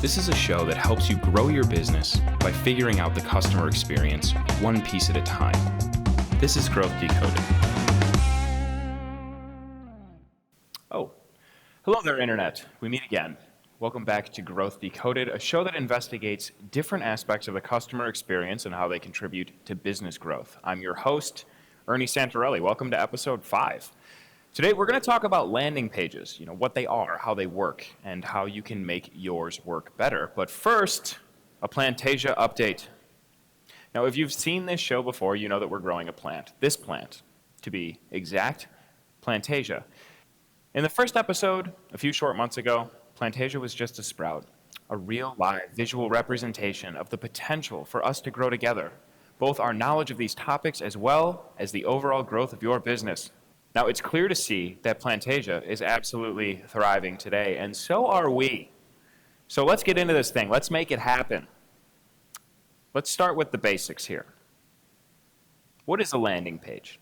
This is a show that helps you grow your business by figuring out the customer experience one piece at a time. This is Growth Decoded. Oh, hello there, Internet. We meet again. Welcome back to Growth Decoded, a show that investigates different aspects of the customer experience and how they contribute to business growth. I'm your host, Ernie Santarelli. Welcome to episode 5. Today, we're going to talk about landing pages, what they are, how they work, and how you can make yours work better. But first, a Plantasia update. Now, if you've seen this show before, you know that we're growing a plant. This plant, to be exact, Plantasia. In the first episode, a few short months ago, Plantasia was just a sprout, a real live visual representation of the potential for us to grow together, both our knowledge of these topics as well as the overall growth of your business. Now, it's clear to see that Plantasia is absolutely thriving today, and so are we. So let's get into this thing. Let's make it happen. Let's start with the basics here. What is a landing page?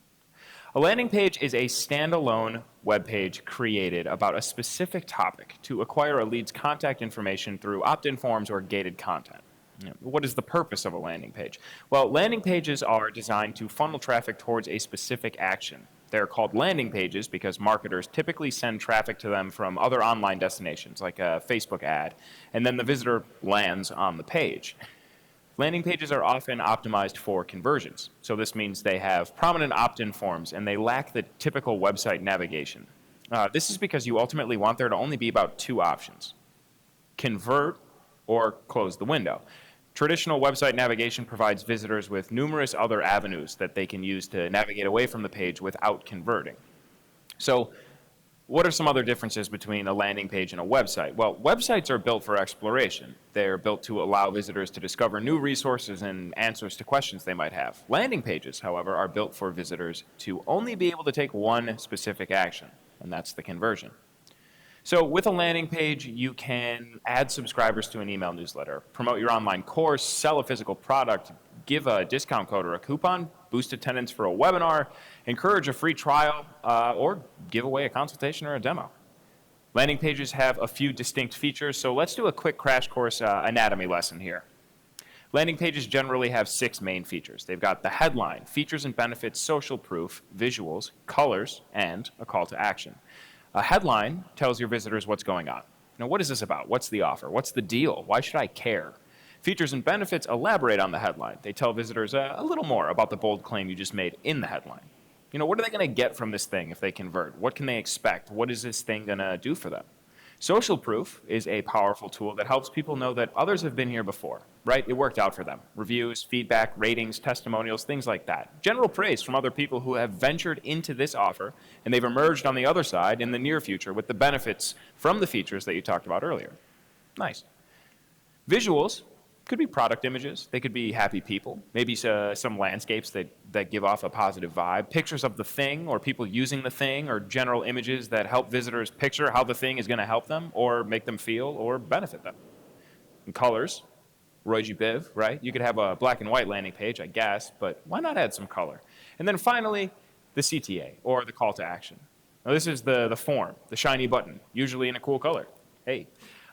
A landing page is a standalone web page created about a specific topic to acquire a lead's contact information through opt-in forms or gated content. What is the purpose of a landing page? Well, landing pages are designed to funnel traffic towards a specific action. They're called landing pages because marketers typically send traffic to them from other online destinations, like a Facebook ad, and then the visitor lands on the page. Landing pages are often optimized for conversions, so this means they have prominent opt-in forms and they lack the typical website navigation. This is because you ultimately want there to only be about 2 options: convert or close the window. Traditional website navigation provides visitors with numerous other avenues that they can use to navigate away from the page without converting. So, what are some other differences between a landing page and a website? Well, websites are built for exploration. They're built to allow visitors to discover new resources and answers to questions they might have. Landing pages, however, are built for visitors to only be able to take one specific action, and that's the conversion. So with a landing page, you can add subscribers to an email newsletter, promote your online course, sell a physical product, give a discount code or a coupon, boost attendance for a webinar, encourage a free trial, or give away a consultation or a demo. Landing pages have a few distinct features, so let's do a quick crash course anatomy lesson here. Landing pages generally have 6 main features. They've got the headline, features and benefits, social proof, visuals, colors, and a call to action. A headline tells your visitors what's going on. What is this about? What's the offer? What's the deal? Why should I care? Features and benefits elaborate on the headline. They tell visitors a little more about the bold claim you just made in the headline. What are they going to get from this thing if they convert? What can they expect? What is this thing going to do for them? Social proof is a powerful tool that helps people know that others have been here before, right? It worked out for them. Reviews, feedback, ratings, testimonials, things like that. General praise from other people who have ventured into this offer, and they've emerged on the other side in the near future with the benefits from the features that you talked about earlier. Nice. Visuals could be product images. They could be happy people, maybe some landscapes that give off a positive vibe, pictures of the thing or people using the thing, or general images that help visitors picture how the thing is going to help them or make them feel or benefit them. And colors, Roy G. Biv, right? You could have a black and white landing page, I guess, but why not add some color? And then finally, the CTA, or the call to action. Now this is the form, the shiny button, usually in a cool color. Hey.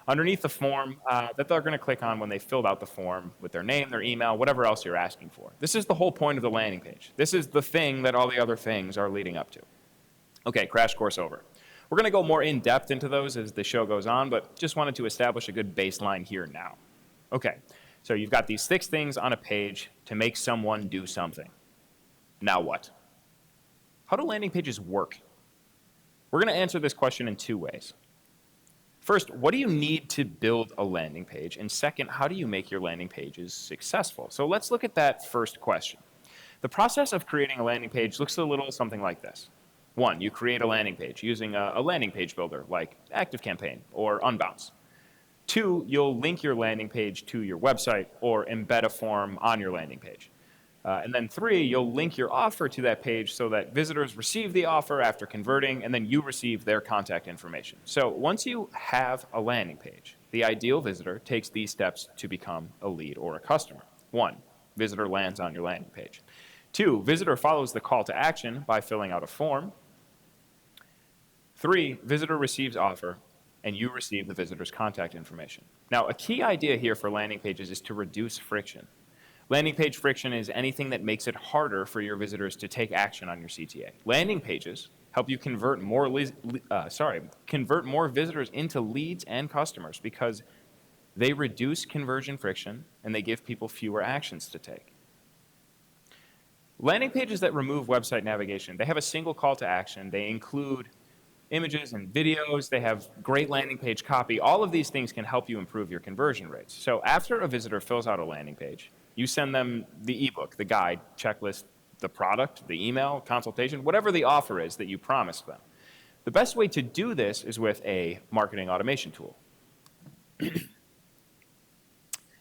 Underneath the form that they're going to click on when they filled out the form with their name, their email, whatever else you're asking for. This is the whole point of the landing page. This is the thing that all the other things are leading up to. Okay, crash course over. We're going to go more in depth into those as the show goes on, but just wanted to establish a good baseline here now. Okay, so you've got these 6 things on a page to make someone do something. Now what? How do landing pages work? We're going to answer this question in 2 ways. First, what do you need to build a landing page? And second, how do you make your landing pages successful? So let's look at that first question. The process of creating a landing page looks a little something like this. 1, you create a landing page using a landing page builder like ActiveCampaign or Unbounce. 2, you'll link your landing page to your website or embed a form on your landing page. And then 3, you'll link your offer to that page so that visitors receive the offer after converting, and then you receive their contact information. So once you have a landing page, the ideal visitor takes these steps to become a lead or a customer. 1, visitor lands on your landing page. 2, visitor follows the call to action by filling out a form. 3, visitor receives offer. and you receive the visitor's contact information. Now, a key idea here for landing pages is to reduce friction. Landing page friction is anything that makes it harder for your visitors to take action on your CTA. Landing pages help you convert more visitors into leads and customers because they reduce conversion friction and they give people fewer actions to take. Landing pages that remove website navigation, they have a single call to action. They include images and videos. They have great landing page copy. All of these things can help you improve your conversion rates. So after a visitor fills out a landing page, you send them the ebook, the guide, checklist, the product, the email, consultation, whatever the offer is that you promised them. The best way to do this is with a marketing automation tool.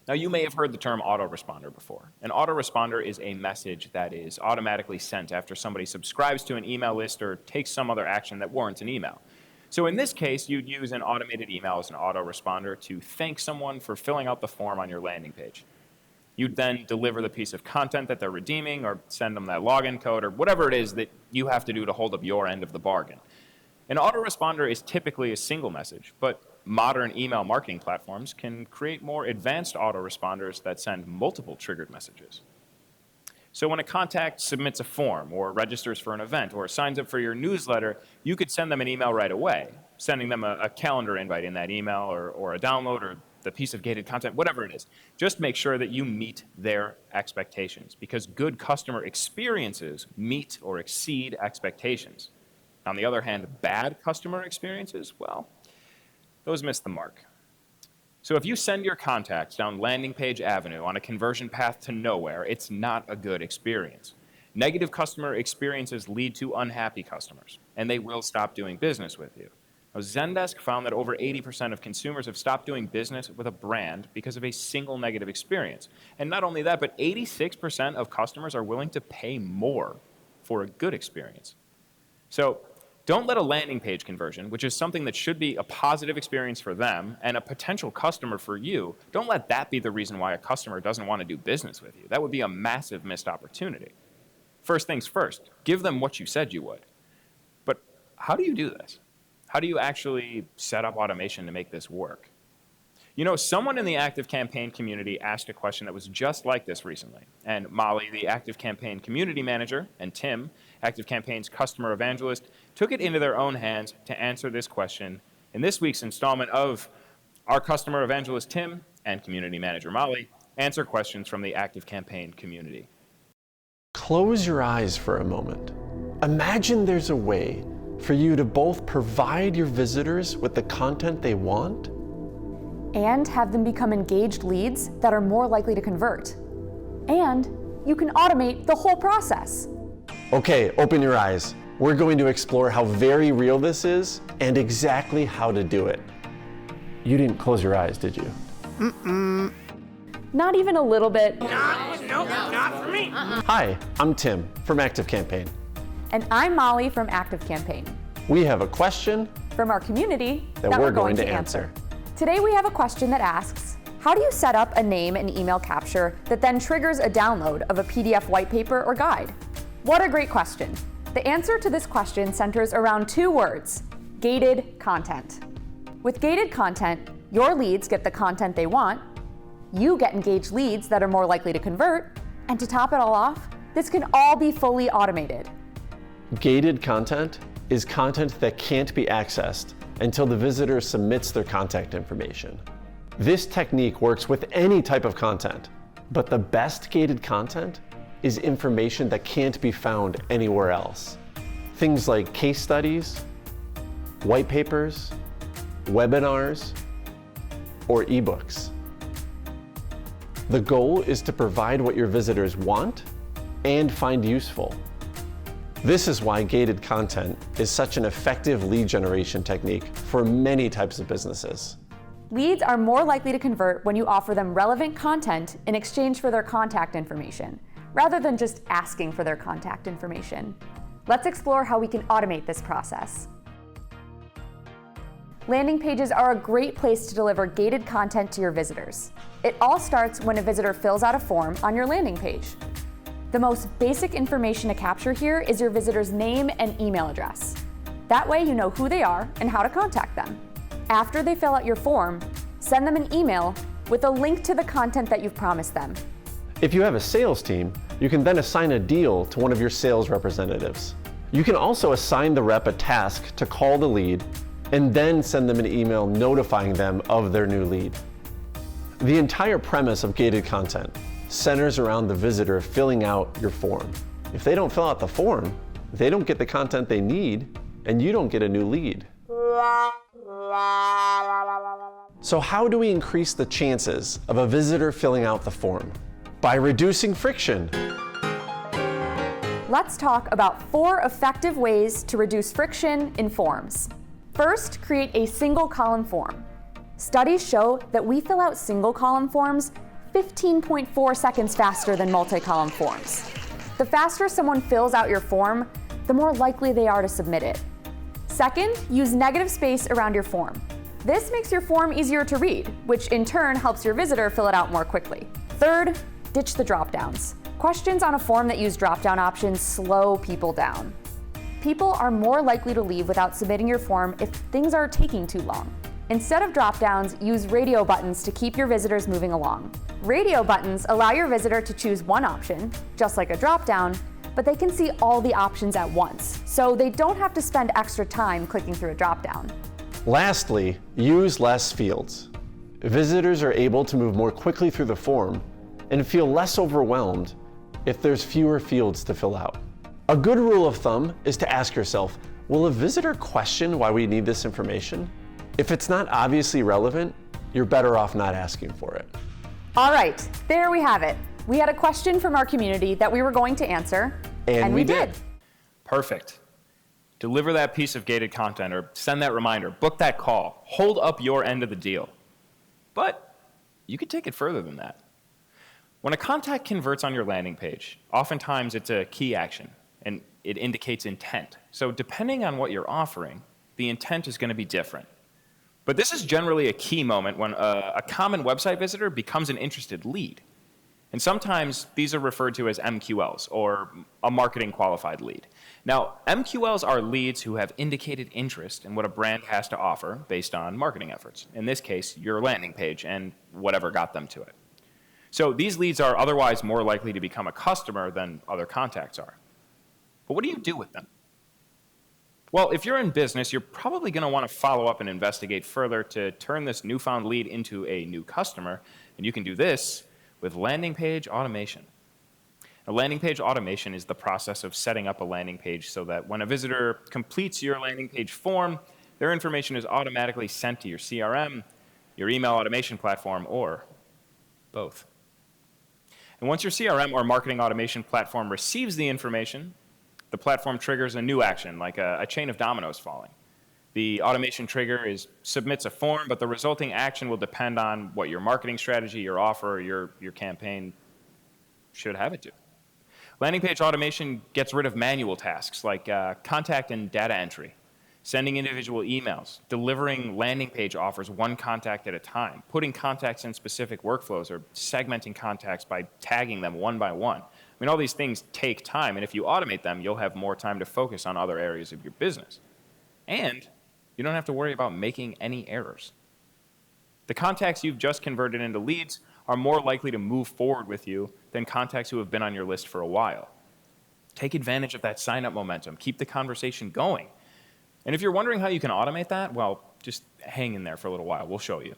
Now, you may have heard the term autoresponder before. An autoresponder is a message that is automatically sent after somebody subscribes to an email list or takes some other action that warrants an email. So in this case, you'd use an automated email as an autoresponder to thank someone for filling out the form on your landing page. You'd then deliver the piece of content that they're redeeming or send them that login code or whatever it is that you have to do to hold up your end of the bargain. An autoresponder is typically a single message, but modern email marketing platforms can create more advanced autoresponders that send multiple triggered messages. So when a contact submits a form or registers for an event or signs up for your newsletter, you could send them an email right away, sending them a calendar invite in that email or a download or the piece of gated content, whatever it is. Just make sure that you meet their expectations because good customer experiences meet or exceed expectations. On the other hand, bad customer experiences, well, those miss the mark. So if you send your contacts down landing page avenue on a conversion path to nowhere, it's not a good experience. Negative customer experiences lead to unhappy customers, and they will stop doing business with you. Now, Zendesk found that over 80% of consumers have stopped doing business with a brand because of a single negative experience. And not only that, but 86% of customers are willing to pay more for a good experience. So don't let a landing page conversion, which is something that should be a positive experience for them and a potential customer for you, don't let that be the reason why a customer doesn't want to do business with you. That would be a massive missed opportunity. First things first, give them what you said you would. But how do you do this? How do you actually set up automation to make this work? You know, someone in the ActiveCampaign community asked a question that was just like this recently. And Molly, the ActiveCampaign community manager, and Tim, ActiveCampaign's customer evangelist, took it into their own hands to answer this question in this week's installment of our customer evangelist, Tim, and community manager, Molly, answer questions from the ActiveCampaign community. Close your eyes for a moment. Imagine there's a way for you to both provide your visitors with the content they want and have them become engaged leads that are more likely to convert. And you can automate the whole process. Okay, open your eyes. We're going to explore how very real this is and exactly how to do it. You didn't close your eyes, did you? Not even a little bit. No, not for me. Hi, I'm Tim from ActiveCampaign. And I'm Molly from ActiveCampaign. We have a question From our community that we're going to answer. Today we have a question that asks, how do you set up a name and email capture that then triggers a download of a PDF white paper or guide? What a great question. The answer to this question centers around two words, gated content. With gated content, your leads get the content they want, you get engaged leads that are more likely to convert, and to top it all off, this can all be fully automated. Gated content is content that can't be accessed until the visitor submits their contact information. This technique works with any type of content, but the best gated content is information that can't be found anywhere else. Things like case studies, white papers, webinars, or ebooks. The goal is to provide what your visitors want and find useful. This is why gated content is such an effective lead generation technique for many types of businesses. Leads are more likely to convert when you offer them relevant content in exchange for their contact information, rather than just asking for their contact information. Let's explore how we can automate this process. Landing pages are a great place to deliver gated content to your visitors. It all starts when a visitor fills out a form on your landing page. The most basic information to capture here is your visitor's name and email address. That way you know who they are and how to contact them. After they fill out your form, send them an email with a link to the content that you've promised them. If you have a sales team, you can then assign a deal to one of your sales representatives. You can also assign the rep a task to call the lead and then send them an email notifying them of their new lead. The entire premise of gated content centers around the visitor filling out your form. If they don't fill out the form, they don't get the content they need, and you don't get a new lead. So how do we increase the chances of a visitor filling out the form? By reducing friction. Let's talk about 4 effective ways to reduce friction in forms. First, create a single column form. Studies show that we fill out single column forms 15.4 seconds faster than multi-column forms. The faster someone fills out your form, the more likely they are to submit it. Second, use negative space around your form. This makes your form easier to read, which in turn helps your visitor fill it out more quickly. Third, ditch the drop-downs. Questions on a form that use drop-down options slow people down. People are more likely to leave without submitting your form if things are taking too long. Instead of drop-downs, use radio buttons to keep your visitors moving along. Radio buttons allow your visitor to choose one option, just like a drop-down, but they can see all the options at once, so they don't have to spend extra time clicking through a drop-down. Lastly, use less fields. Visitors are able to move more quickly through the form and feel less overwhelmed if there's fewer fields to fill out. A good rule of thumb is to ask yourself, will a visitor question why we need this information? If it's not obviously relevant, you're better off not asking for it. All right, there we have it. We had a question from our community that we were going to answer, and we did. Perfect. Deliver that piece of gated content or send that reminder, book that call, hold up your end of the deal. But you could take it further than that. When a contact converts on your landing page, oftentimes it's a key action and it indicates intent. So depending on what you're offering, the intent is going to be different. But this is generally a key moment when a common website visitor becomes an interested lead. And sometimes these are referred to as MQLs, or a marketing qualified lead. Now, MQLs are leads who have indicated interest in what a brand has to offer based on marketing efforts. In this case, your landing page and whatever got them to it. So these leads are otherwise more likely to become a customer than other contacts are. But what do you do with them? Well, if you're in business, you're probably going to want to follow up and investigate further to turn this newfound lead into a new customer, and you can do this with landing page automation. A landing page automation is the process of setting up a landing page so that when a visitor completes your landing page form, their information is automatically sent to your CRM, your email automation platform, or both. And once your CRM or marketing automation platform receives the information, the platform triggers a new action, like a chain of dominoes falling. The automation trigger submits a form, but the resulting action will depend on what your marketing strategy, your offer, or your campaign should have it do. Landing page automation gets rid of manual tasks like contact and data entry, sending individual emails, delivering landing page offers one contact at a time, putting contacts in specific workflows, or segmenting contacts by tagging them one by one. I mean, all these things take time, and if you automate them, you'll have more time to focus on other areas of your business. And you don't have to worry about making any errors. The contacts you've just converted into leads are more likely to move forward with you than contacts who have been on your list for a while. Take advantage of that sign-up momentum. Keep the conversation going. And if you're wondering how you can automate that, well, just hang in there for a little while. We'll show you.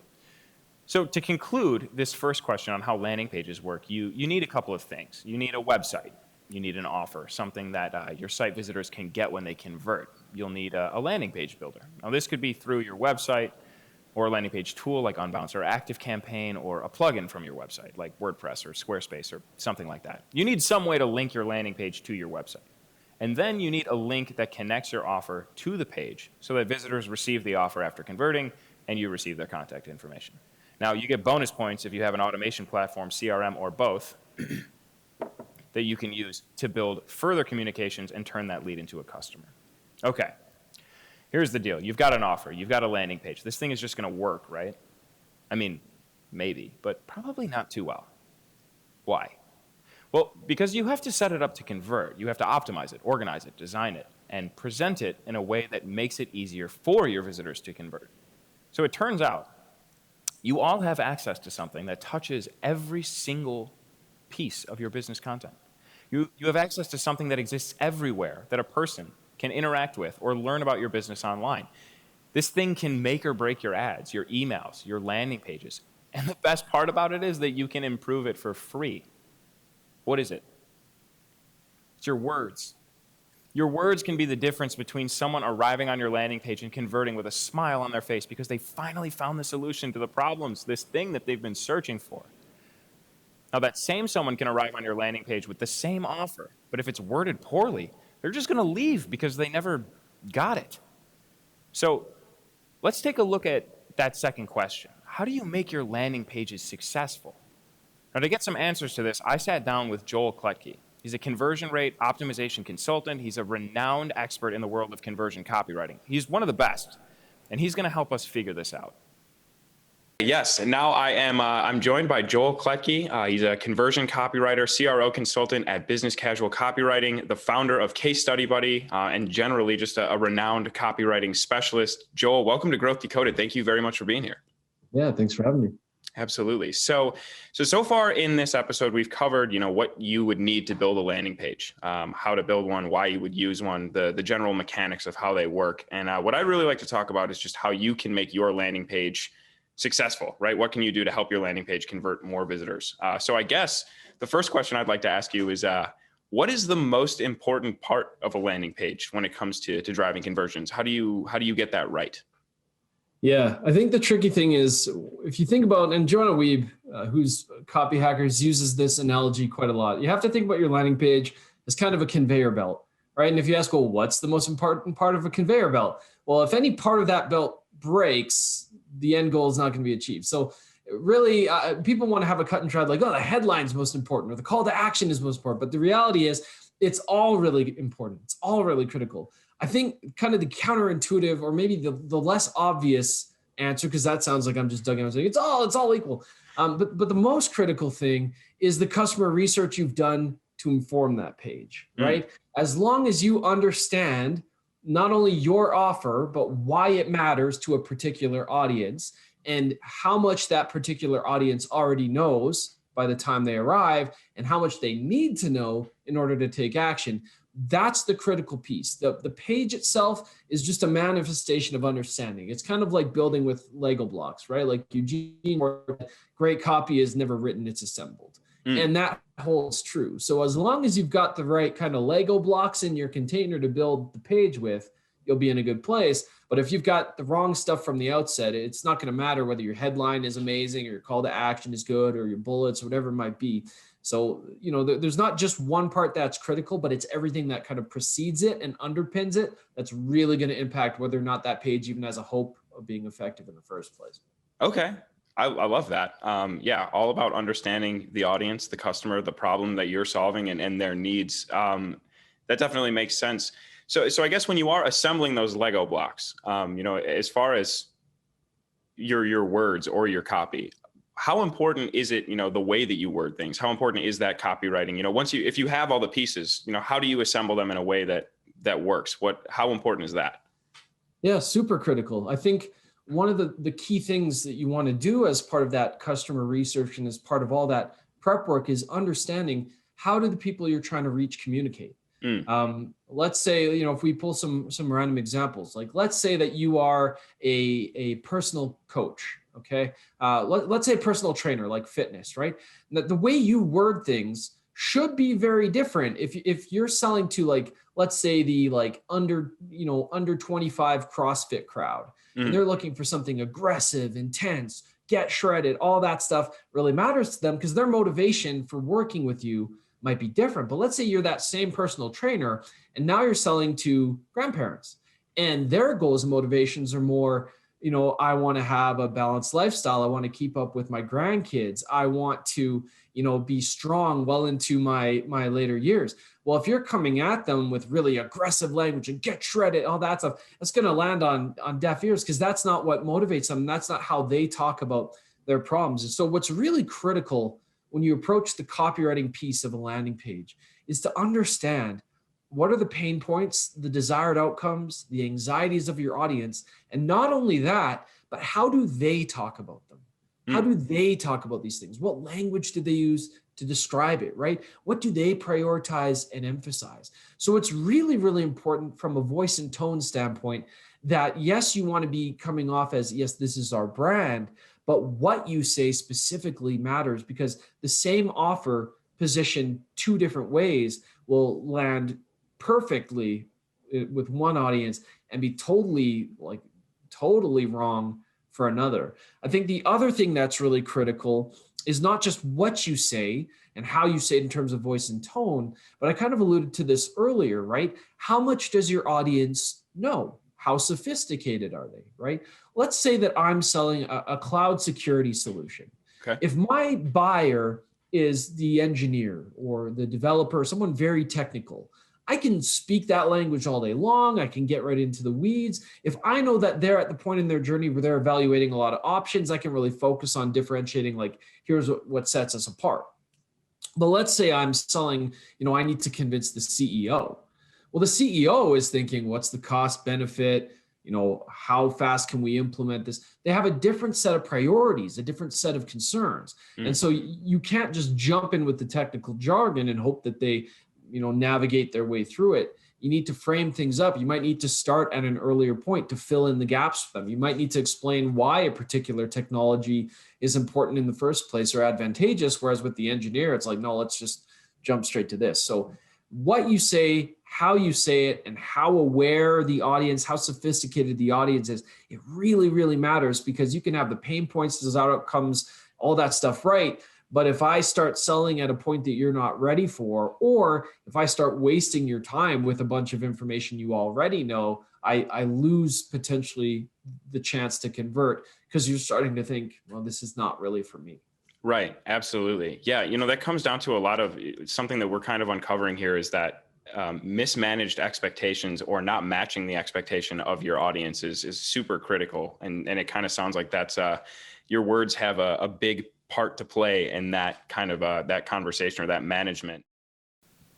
So to conclude this first question on how landing pages work, you need a couple of things. You need a website. You need an offer, something that your site visitors can get when they convert. You'll need a landing page builder. Now, this could be through your website or a landing page tool like Unbounce or ActiveCampaign, or a plugin from your website like WordPress or Squarespace or something like that. You need some way to link your landing page to your website. And then you need a link that connects your offer to the page so that visitors receive the offer after converting and you receive their contact information. Now, you get bonus points if you have an automation platform, CRM, or both that you can use to build further communications and turn that lead into a customer. Okay, here's the deal. You've got an offer. You've got a landing page. This thing is just going to work, right? I mean, maybe, but probably not too well. Why? Well, because you have to set it up to convert. You have to optimize it, organize it, design it, and present it in a way that makes it easier for your visitors to convert. So it turns out you all have access to something that touches every single piece of your business content. You have access to something that exists everywhere that a person can interact with or learn about your business online. This thing can make or break your ads, your emails, your landing pages. And the best part about it is that you can improve it for free. What is it? It's your words. Your words can be the difference between someone arriving on your landing page and converting with a smile on their face because they finally found the solution to the problems, this thing that they've been searching for. Now, that same someone can arrive on your landing page with the same offer, but if it's worded poorly, they're just going to leave because they never got it. So let's take a look at that second question. How do you make your landing pages successful? Now, to get some answers to this, I sat down with Joel Kletke. He's a conversion rate optimization consultant. He's a renowned expert in the world of conversion copywriting. He's one of the best, and he's going to help us figure this out. Yes, and now I'm joined by Joel Kletke. He's a conversion copywriter, CRO consultant at Business Casual Copywriting, the founder of Case Study Buddy, and generally just a renowned copywriting specialist. Joel, welcome to Growth Decoded. Thank you very much for being here. Yeah, thanks for having me. Absolutely. So far in this episode, we've covered, what you would need to build a landing page, how to build one, why you would use one, the general mechanics of how they work. And what I'd really like to talk about is just how you can make your landing page successful, right? What can you do to help your landing page convert more visitors? So I guess the first question I'd like to ask you is, what is the most important part of a landing page when it comes to driving conversions? How do you get that right? Yeah, I think the tricky thing is, if you think about, and Joanna Wiebe, who's Copy Hackers, uses this analogy quite a lot. You have to think about your landing page as kind of a conveyor belt, right? And if you ask, well, what's the most important part of a conveyor belt? Well, if any part of that belt breaks, the end goal is not going to be achieved. So really, people want to have a cut and dried, like, oh, the headline's most important or the call to action is most important. But the reality is it's all really important. It's all really critical. I think kind of the counterintuitive, or maybe the less obvious answer, because that sounds like I'm just dugging out saying it's all equal. But the most critical thing is the customer research you've done to inform that page, right? As long as you understand not only your offer, but why it matters to a particular audience and how much that particular audience already knows by the time they arrive and how much they need to know in order to take action. That's the critical piece. The page itself is just a manifestation of understanding. It's kind of like building with Lego blocks, right? Like Eugene, great copy is never written, it's assembled. And that holds true. So as long as you've got the right kind of Lego blocks in your container to build the page with, you'll be in a good place. But if you've got the wrong stuff from the outset, it's not going to matter whether your headline is amazing or your call to action is good or your bullets, whatever it might be. So, there's not just one part that's critical, but it's everything that kind of precedes it and underpins it that's really going to impact whether or not that page even has a hope of being effective in the first place. Okay. I love that. All about understanding the audience, the customer, the problem that you're solving and their needs. That definitely makes sense. So I guess when you are assembling those Lego blocks, as far as your words or your copy, how important is it, the way that you word things? How important is that copywriting? If you have all the pieces, how do you assemble them in a way that works? How important is that? Yeah, super critical. I think one of the key things that you want to do as part of that customer research and as part of all that prep work is understanding how do the people you're trying to reach communicate. Let's say, if we pull some random examples, like let's say that you are a personal coach. Okay. Let's say a personal trainer, like fitness, right? The way you word things should be very different. If you're selling to let's say the under 25 CrossFit crowd, and they're looking for something aggressive, intense, get shredded, all that stuff really matters to them because their motivation for working with you might be different. But let's say you're that same personal trainer and now you're selling to grandparents and their goals and motivations are more, I want to have a balanced lifestyle. I want to keep up with my grandkids. I want to, be strong well into my later years. Well, if you're coming at them with really aggressive language and get shredded, all that stuff, that's going to land on deaf ears because that's not what motivates them. That's not how they talk about their problems. And so what's really critical when you approach the copywriting piece of a landing page is to understand what are the pain points, the desired outcomes, the anxieties of your audience. And not only that, but how do they talk about them? How do they talk about these things? What language do they use to describe it, right? What do they prioritize and emphasize? So it's really, really important from a voice and tone standpoint that, yes, you want to be coming off as, yes, this is our brand, but what you say specifically matters, because the same offer positioned two different ways will land perfectly with one audience and be totally wrong for another. I think the other thing that's really critical is not just what you say and how you say it in terms of voice and tone, but I kind of alluded to this earlier, right? How much does your audience know? How sophisticated are they, right? Let's say that I'm selling a cloud security solution. Okay. If my buyer is the engineer or the developer, someone very technical, I can speak that language all day long. I can get right into the weeds. If I know that they're at the point in their journey where they're evaluating a lot of options, I can really focus on differentiating, like, here's what sets us apart. But let's say I'm selling, I need to convince the CEO. Well, the CEO is thinking, what's the cost benefit? How fast can we implement this? They have a different set of priorities, a different set of concerns. And so you can't just jump in with the technical jargon and hope that they navigate their way through it. You need to frame things up. You might need to start at an earlier point to fill in the gaps for them. You might need to explain why a particular technology is important in the first place or advantageous. Whereas with the engineer, it's like, no, let's just jump straight to this. So what you say, how you say it, and how aware the audience, how sophisticated the audience is, it really, really matters, because you can have the pain points, desire outcomes, all that stuff right. But if I start selling at a point that you're not ready for, or if I start wasting your time with a bunch of information you already know, I lose potentially the chance to convert, because you're starting to think, well, this is not really for me. Right. Absolutely. Yeah. That comes down to a lot of something that we're kind of uncovering here, is that mismanaged expectations or not matching the expectation of your audience is super critical. And it kind of sounds like that's your words have a big part to play in that kind of that conversation or that management.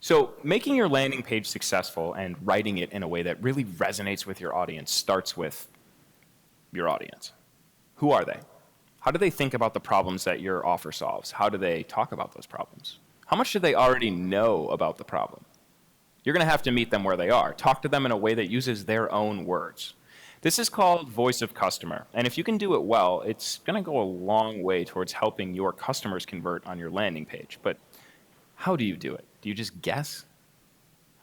So making your landing page successful and writing it in a way that really resonates with your audience starts with your audience. Who are they? How do they think about the problems that your offer solves? How do they talk about those problems? How much do they already know about the problem? You're going to have to meet them where they are. Talk to them in a way that uses their own words. This is called voice of customer. And if you can do it well, it's going to go a long way towards helping your customers convert on your landing page. But how do you do it? Do you just guess?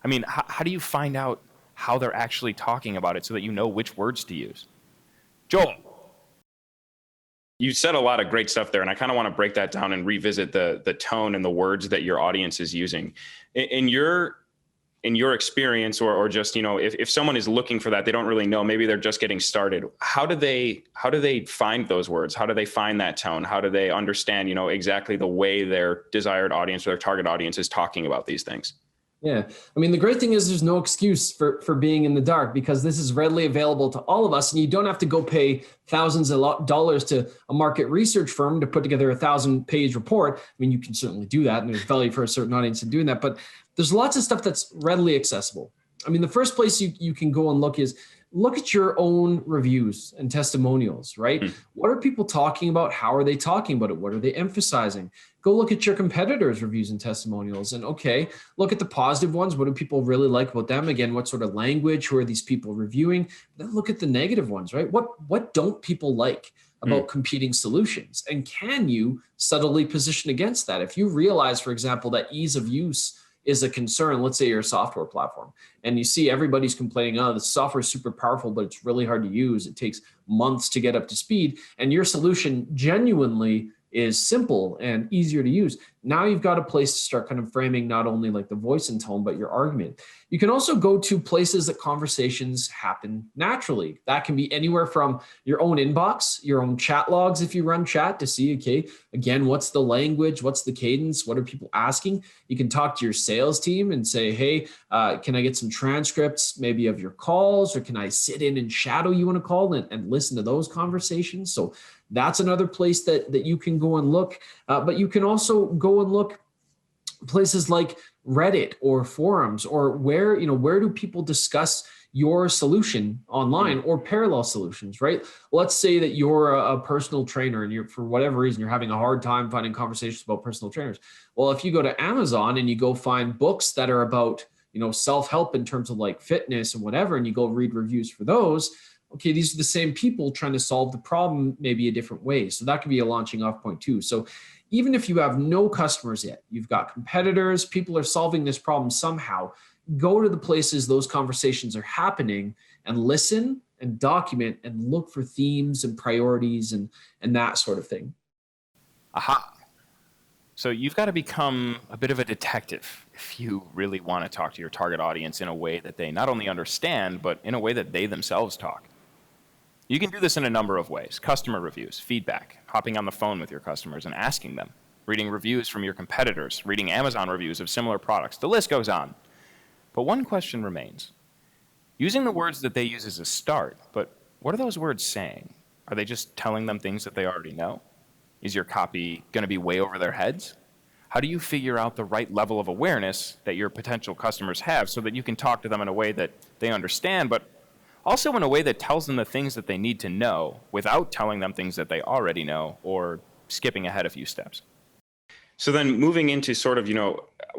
I mean, how do you find out how they're actually talking about it so that you know which words to use? Joel. You said a lot of great stuff there, and I kind of want to break that down and revisit the tone and the words that your audience is using. In your experience, or just, if someone is looking for that, they don't really know, maybe they're just getting started. How do they find those words? How do they find that tone? How do they understand, exactly the way their desired audience or their target audience is talking about these things? Yeah. I mean, the great thing is there's no excuse for being in the dark, because this is readily available to all of us, and you don't have to go pay thousands of dollars to a market research firm to put together a 1,000-page report. I mean, you can certainly do that, and there's value for a certain audience in doing that, but there's lots of stuff that's readily accessible. I mean, the first place you can go and look is look at your own reviews and testimonials, right? What are people talking about? How are they talking about it? What are they emphasizing? Go look at your competitors' reviews and testimonials, and look at the positive ones. What do people really like about them? Again, what sort of language? Who are these people reviewing? Then look at the negative ones, right? What don't people like about competing solutions? And can you subtly position against that? If you realize, for example, that ease of use is a concern, let's say you're a software platform and you see everybody's complaining, oh, the software is super powerful, but it's really hard to use. It takes months to get up to speed. And your solution genuinely is simple and easier to use. Now you've got a place to start kind of framing not only like the voice and tone, but your argument. You can also go to places that conversations happen naturally. That can be anywhere from your own inbox, your own chat logs if you run chat to see, again, what's the language, what's the cadence, what are people asking? You can talk to your sales team and say, hey, can I get some transcripts maybe of your calls, or can I sit in and shadow you on a call and listen to those conversations? So that's another place that you can go and look. But you can also go and look places like Reddit or forums, or where do people discuss your solution online or parallel solutions, right? Let's say that you're a personal trainer and you're, for whatever reason, you're having a hard time finding conversations about personal trainers. Well, if you go to Amazon and you go find books that are about, self-help in terms of like fitness and whatever, and you go read reviews for those, okay, these are the same people trying to solve the problem maybe a different way. So that could be a launching off point too. So even if you have no customers yet, you've got competitors, people are solving this problem somehow, go to the places those conversations are happening and listen and document and look for themes and priorities and that sort of thing. Aha. So you've got to become a bit of a detective if you really want to talk to your target audience in a way that they not only understand, but in a way that they themselves talk. You can do this in a number of ways: customer reviews, feedback, hopping on the phone with your customers and asking them, reading reviews from your competitors, reading Amazon reviews of similar products. The list goes on. But one question remains. Using the words that they use as a start, but what are those words saying? Are they just telling them things that they already know? Is your copy going to be way over their heads? How do you figure out the right level of awareness that your potential customers have so that you can talk to them in a way that they understand, but also in a way that tells them the things that they need to know without telling them things that they already know or skipping ahead a few steps? So then moving into sort of,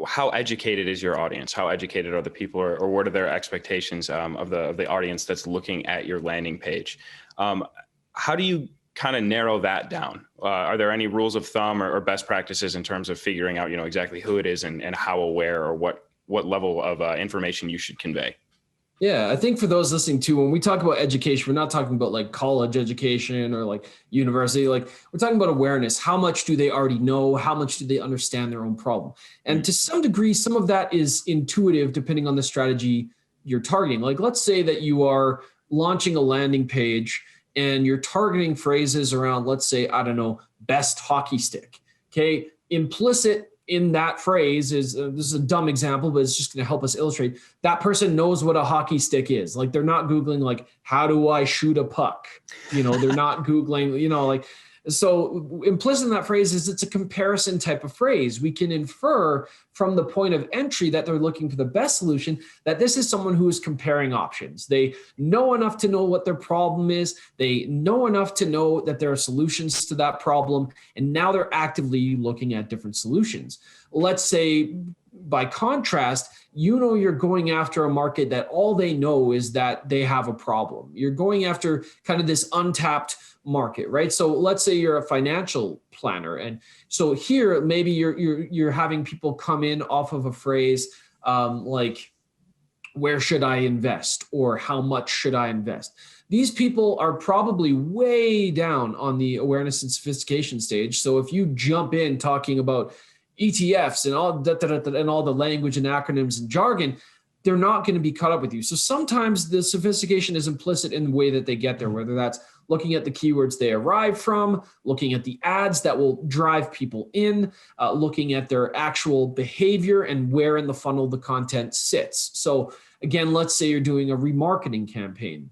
how educated is your audience? How educated are the people, or what are their expectations of the audience that's looking at your landing page? How do you kind of narrow that down? Are there any rules of thumb or best practices in terms of figuring out, exactly who it is and how aware or what level of information you should convey? Yeah, I think for those listening too, when we talk about education, we're not talking about like college education or like university. Like we're talking about awareness. How much do they already know? How much do they understand their own problem? And to some degree, some of that is intuitive depending on the strategy you're targeting. Like let's say that you are launching a landing page and you're targeting phrases around, let's say, I don't know, best hockey stick. Okay, implicit in that phrase is, this is a dumb example, but it's just going to help us illustrate, that person knows what a hockey stick is. Like they're not Googling like, how do I shoot a puck? They're not Googling, so implicit in that phrase is it's a comparison type of phrase. We can infer from the point of entry that they're looking for the best solution, that this is someone who is comparing options. They know enough to know what their problem is. They know enough to know that there are solutions to that problem. And now they're actively looking at different solutions. Let's say, by contrast, you're going after a market that all they know is that they have a problem. You're going after kind of this untapped market, right? So let's say you're a financial planner. And so here, maybe you're having people come in off of a phrase like, where should I invest? Or how much should I invest? These people are probably way down on the awareness and sophistication stage. So if you jump in talking about ETFs and all the language and acronyms and jargon, they're not going to be caught up with you. So sometimes the sophistication is implicit in the way that they get there, whether that's looking at the keywords they arrive from, looking at the ads that will drive people in, looking at their actual behavior and where in the funnel the content sits. So again, let's say you're doing a remarketing campaign.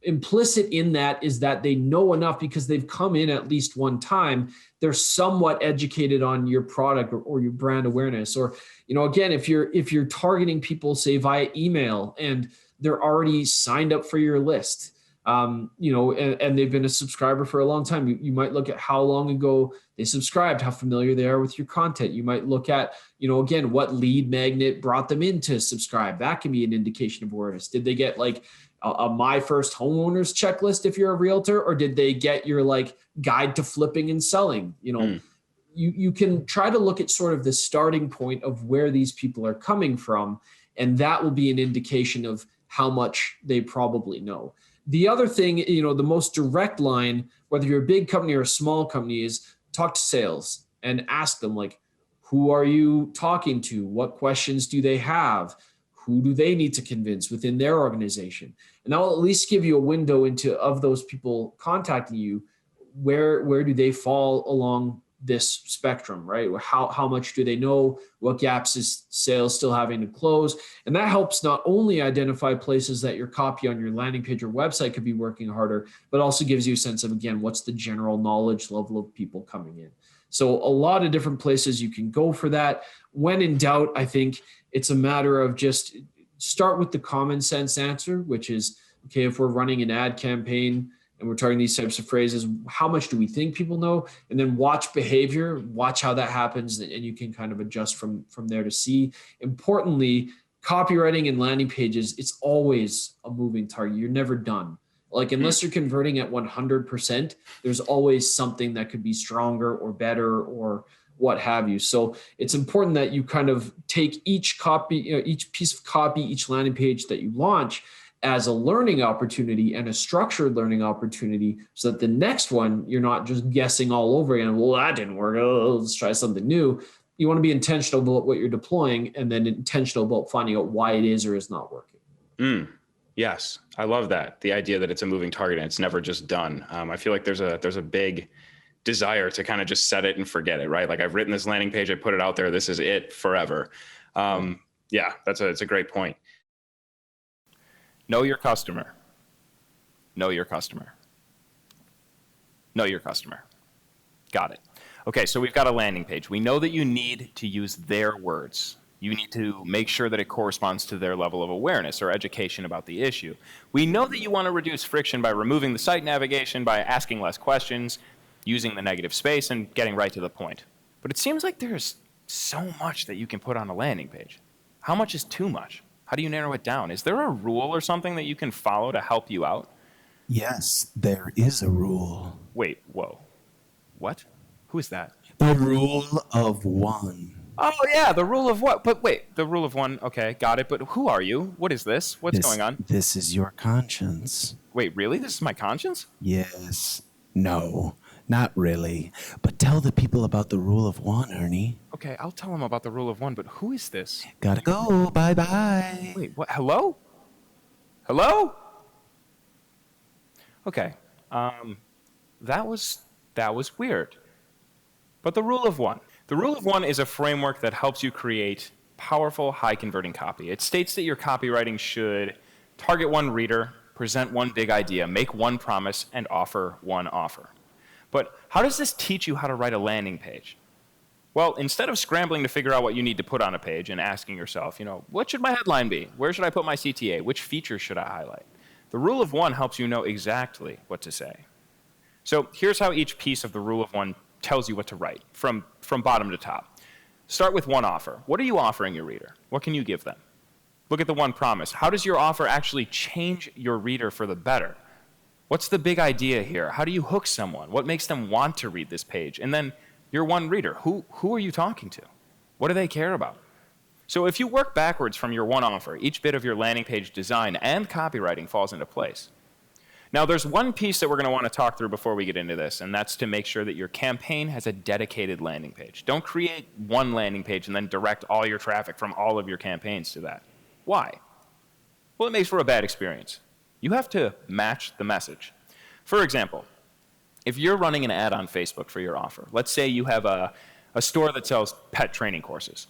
Implicit in that is that they know enough because they've come in at least one time. They're somewhat educated on your product or your brand awareness. Or, again, if you're targeting people, say via email, and they're already signed up for your list, and they've been a subscriber for a long time, you might look at how long ago they subscribed, how familiar they are with your content. You might look at, again, what lead magnet brought them in to subscribe. That can be an indication of awareness. Did they get like a My First Homeowners checklist if you're a realtor, or did they get your like guide to flipping and selling? You can try to look at sort of the starting point of where these people are coming from, and that will be an indication of how much they probably know. The other thing, the most direct line, whether you're a big company or a small company, is talk to sales and ask them, like, who are you talking to? What questions do they have? Who do they need to convince within their organization? And that will at least give you a window into, of those people contacting you, where do they fall along this spectrum, right? How much do they know? What gaps is sales still having to close? And that helps not only identify places that your copy on your landing page or website could be working harder, but also gives you a sense of, again, what's the general knowledge level of people coming in. So a lot of different places you can go for that. When in doubt, I think it's a matter of just start with the common sense answer, which is, okay, if we're running an ad campaign and we're targeting these types of phrases, how much do we think people know? And then watch behavior, watch how that happens, and you can kind of adjust from there to see. Importantly, copywriting and landing pages, it's always a moving target. You're never done. Like, unless you're converting at 100%, there's always something that could be stronger or better or what have you. So it's important that you kind of take each copy, each piece of copy, each landing page that you launch as a learning opportunity and a structured learning opportunity, so that the next one, you're not just guessing all over again. Well, that didn't work. Oh, let's try something new. You want to be intentional about what you're deploying, and then intentional about finding out why it is or is not working. Yes, I love that. The idea that it's a moving target and it's never just done. I feel like there's a big desire to kind of just set it and forget it, right? Like, I've written this landing page, I put it out there, this is it forever. Yeah, it's a great point. Know your customer. Know your customer. Know your customer. Got it. Okay, so we've got a landing page. We know that you need to use their words. You need to make sure that it corresponds to their level of awareness or education about the issue. We know that you want to reduce friction by removing the site navigation, by asking less questions, using the negative space, and getting right to the point. But it seems like there's so much that you can put on a landing page. How much is too much? How do you narrow it down? Is there a rule or something that you can follow to help you out? Yes, there is a rule. Wait, whoa. What? Who is that? The rule of one. Oh, yeah, the rule of what? But wait, the rule of one, okay, got it. But who are you? What is this? What's going on? This is your conscience. Wait, really? This is my conscience? Yes. No, not really. But tell the people about the rule of one, Ernie. Okay, I'll tell them about the rule of one, but who is this? Gotta go. Bye-bye. Wait, what? Hello? Hello? Okay, that was weird. But the rule of one. The rule of one is a framework that helps you create powerful, high-converting copy. It states that your copywriting should target one reader, present one big idea, make one promise, and offer one offer. But how does this teach you how to write a landing page? Well, instead of scrambling to figure out what you need to put on a page and asking yourself, what should my headline be? Where should I put my CTA? Which features should I highlight? The rule of one helps you know exactly what to say. So here's how each piece of the rule of one tells you what to write, from bottom to top. Start with one offer. What are you offering your reader? What can you give them? Look at the one promise. How does your offer actually change your reader for the better? What's the big idea here? How do you hook someone? What makes them want to read this page? And then your one reader. Who are you talking to? What do they care about? So if you work backwards from your one offer, each bit of your landing page design and copywriting falls into place. Now, there's one piece that we're going to want to talk through before we get into this, and that's to make sure that your campaign has a dedicated landing page. Don't create one landing page and then direct all your traffic from all of your campaigns to that. Why? Well, it makes for a bad experience. You have to match the message. For example, if you're running an ad on Facebook for your offer, let's say you have a store that sells pet training courses.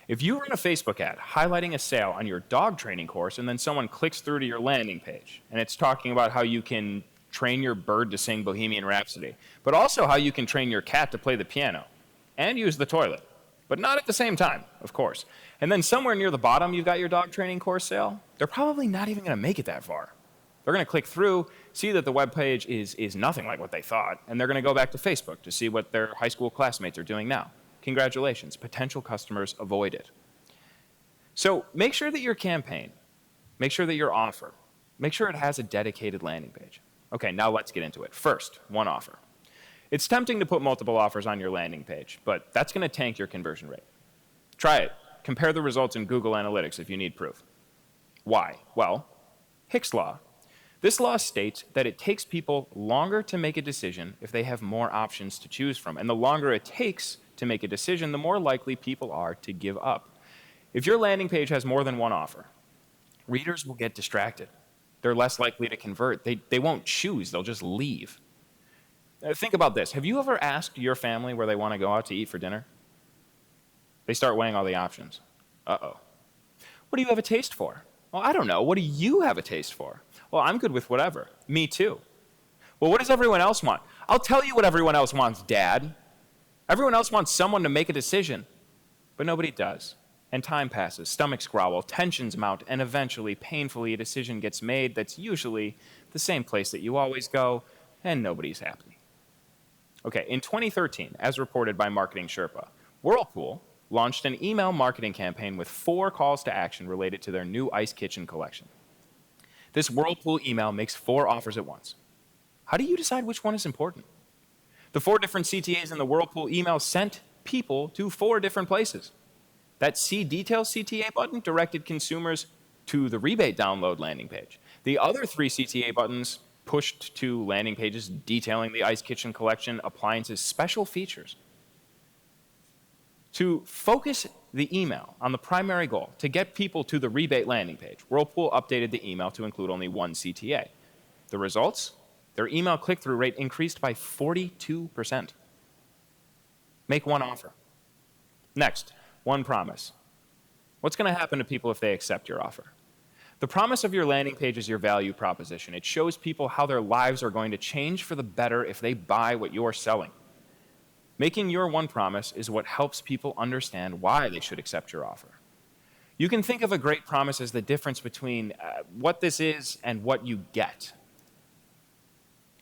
If you run a Facebook ad highlighting a sale on your dog training course, and then someone clicks through to your landing page, and it's talking about how you can train your bird to sing Bohemian Rhapsody, but also how you can train your cat to play the piano and use the toilet, but not at the same time, of course. And then somewhere near the bottom, you've got your dog training course sale. They're probably not even going to make it that far. They're going to click through, see that the web page is nothing like what they thought, and they're going to go back to Facebook to see what their high school classmates are doing now. Congratulations, potential customers avoid it. So make sure that your campaign, make sure that your offer, make sure it has a dedicated landing page. Okay, now let's get into it. First, one offer. It's tempting to put multiple offers on your landing page, but that's going to tank your conversion rate. Try it. Compare the results in Google Analytics if you need proof. Why? Well, Hicks' Law. This law states that it takes people longer to make a decision if they have more options to choose from, and the longer it takes to make a decision, the more likely people are to give up. If your landing page has more than one offer, readers will get distracted. They're less likely to convert. They won't choose, they'll just leave. Think about this. Have you ever asked your family where they want to go out to eat for dinner? They start weighing all the options. Uh-oh. What do you have a taste for? Well, I don't know. What do you have a taste for? Well, I'm good with whatever. Me too. Well, what does everyone else want? I'll tell you what everyone else wants, Dad. Everyone else wants someone to make a decision, but nobody does. And time passes, stomachs growl, tensions mount, and eventually, painfully, a decision gets made that's usually the same place that you always go, and nobody's happy. Okay, in 2013, as reported by Marketing Sherpa, Whirlpool launched an email marketing campaign with 4 calls to action related to their new Ice Kitchen collection. This Whirlpool email makes 4 offers at once. How do you decide which one is important? The 4 different CTAs in the Whirlpool email sent people to 4 different places. That See Details CTA button directed consumers to the rebate download landing page. The other 3 CTA buttons pushed to landing pages detailing the Ice Kitchen collection appliances' special features. To focus the email on the primary goal, to get people to the rebate landing page, Whirlpool updated the email to include only 1 CTA. The results? Their email click-through rate increased by 42%. Make 1 offer. Next, 1 promise. What's going to happen to people if they accept your offer? The promise of your landing page is your value proposition. It shows people how their lives are going to change for the better if they buy what you're selling. Making your 1 promise is what helps people understand why they should accept your offer. You can think of a great promise as the difference between what this is and what you get.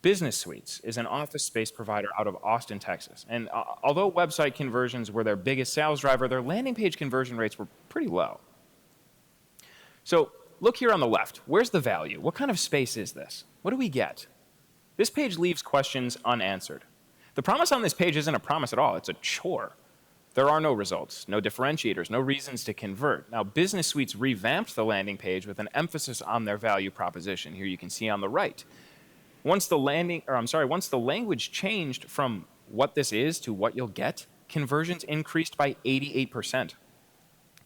Business Suites is an office space provider out of Austin, Texas. And although website conversions were their biggest sales driver, their landing page conversion rates were pretty low. So look here on the left. Where's the value? What kind of space is this? What do we get? This page leaves questions unanswered. The promise on this page isn't a promise at all. It's a chore. There are no results, no differentiators, no reasons to convert. Now, Business Suites revamped the landing page with an emphasis on their value proposition. Here you can see on the right. Once the language changed from what this is to what you'll get, conversions increased by 88%.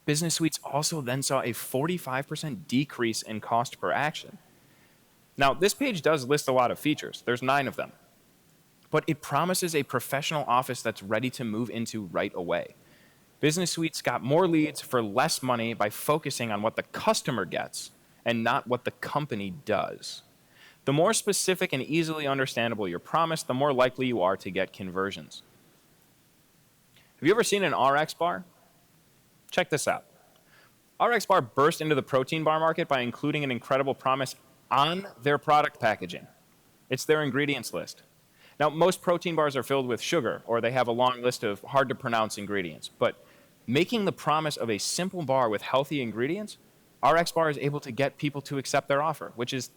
Business Suites also then saw a 45% decrease in cost per action. Now, this page does list a lot of features. There's 9 of them. But it promises a professional office that's ready to move into right away. Business Suites got more leads for less money by focusing on what the customer gets and not what the company does. The more specific and easily understandable your promise, the more likely you are to get conversions. Have you ever seen an RX bar? Check this out. RX bar burst into the protein bar market by including an incredible promise on their product packaging. It's their ingredients list. Now, most protein bars are filled with sugar, or they have a long list of hard-to-pronounce ingredients. But making the promise of a simple bar with healthy ingredients, RX Bar is able to get people to accept their offer, which is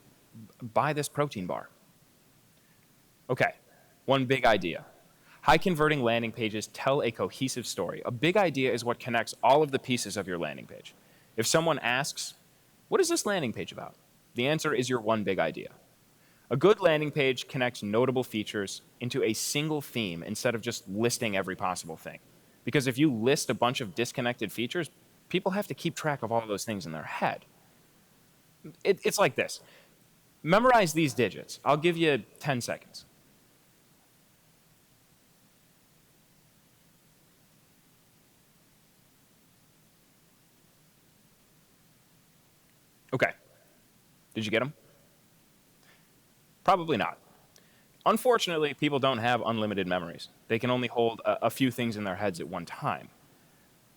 buy this protein bar. Okay, 1 big idea. High-converting landing pages tell a cohesive story. A big idea is what connects all of the pieces of your landing page. If someone asks, what is this landing page about? The answer is your 1 big idea. A good landing page connects notable features into a single theme instead of just listing every possible thing. Because if you list a bunch of disconnected features, people have to keep track of all of those things in their head. It's like this. Memorize these digits. I'll give you 10 seconds. Okay. Did you get them? Probably not. Unfortunately, people don't have unlimited memories. They can only hold a few things in their heads at one time.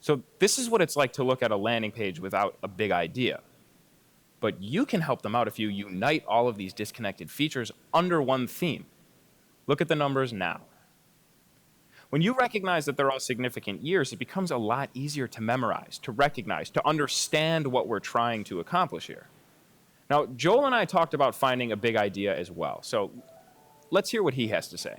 So this is what it's like to look at a landing page without a big idea. But you can help them out if you unite all of these disconnected features under 1 theme. Look at the numbers now. When you recognize that they're all significant years, it becomes a lot easier to memorize, to recognize, to understand what we're trying to accomplish here. Now, Joel and I talked about finding a big idea as well. So let's hear what he has to say.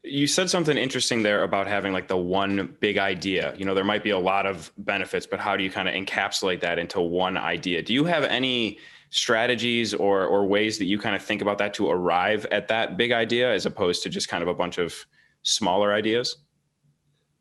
You said something interesting there about having like the 1 big idea. You know, there might be a lot of benefits, but how do you kind of encapsulate that into 1 idea? Do you have any strategies or ways that you kind of think about that to arrive at that big idea as opposed to just kind of a bunch of smaller ideas?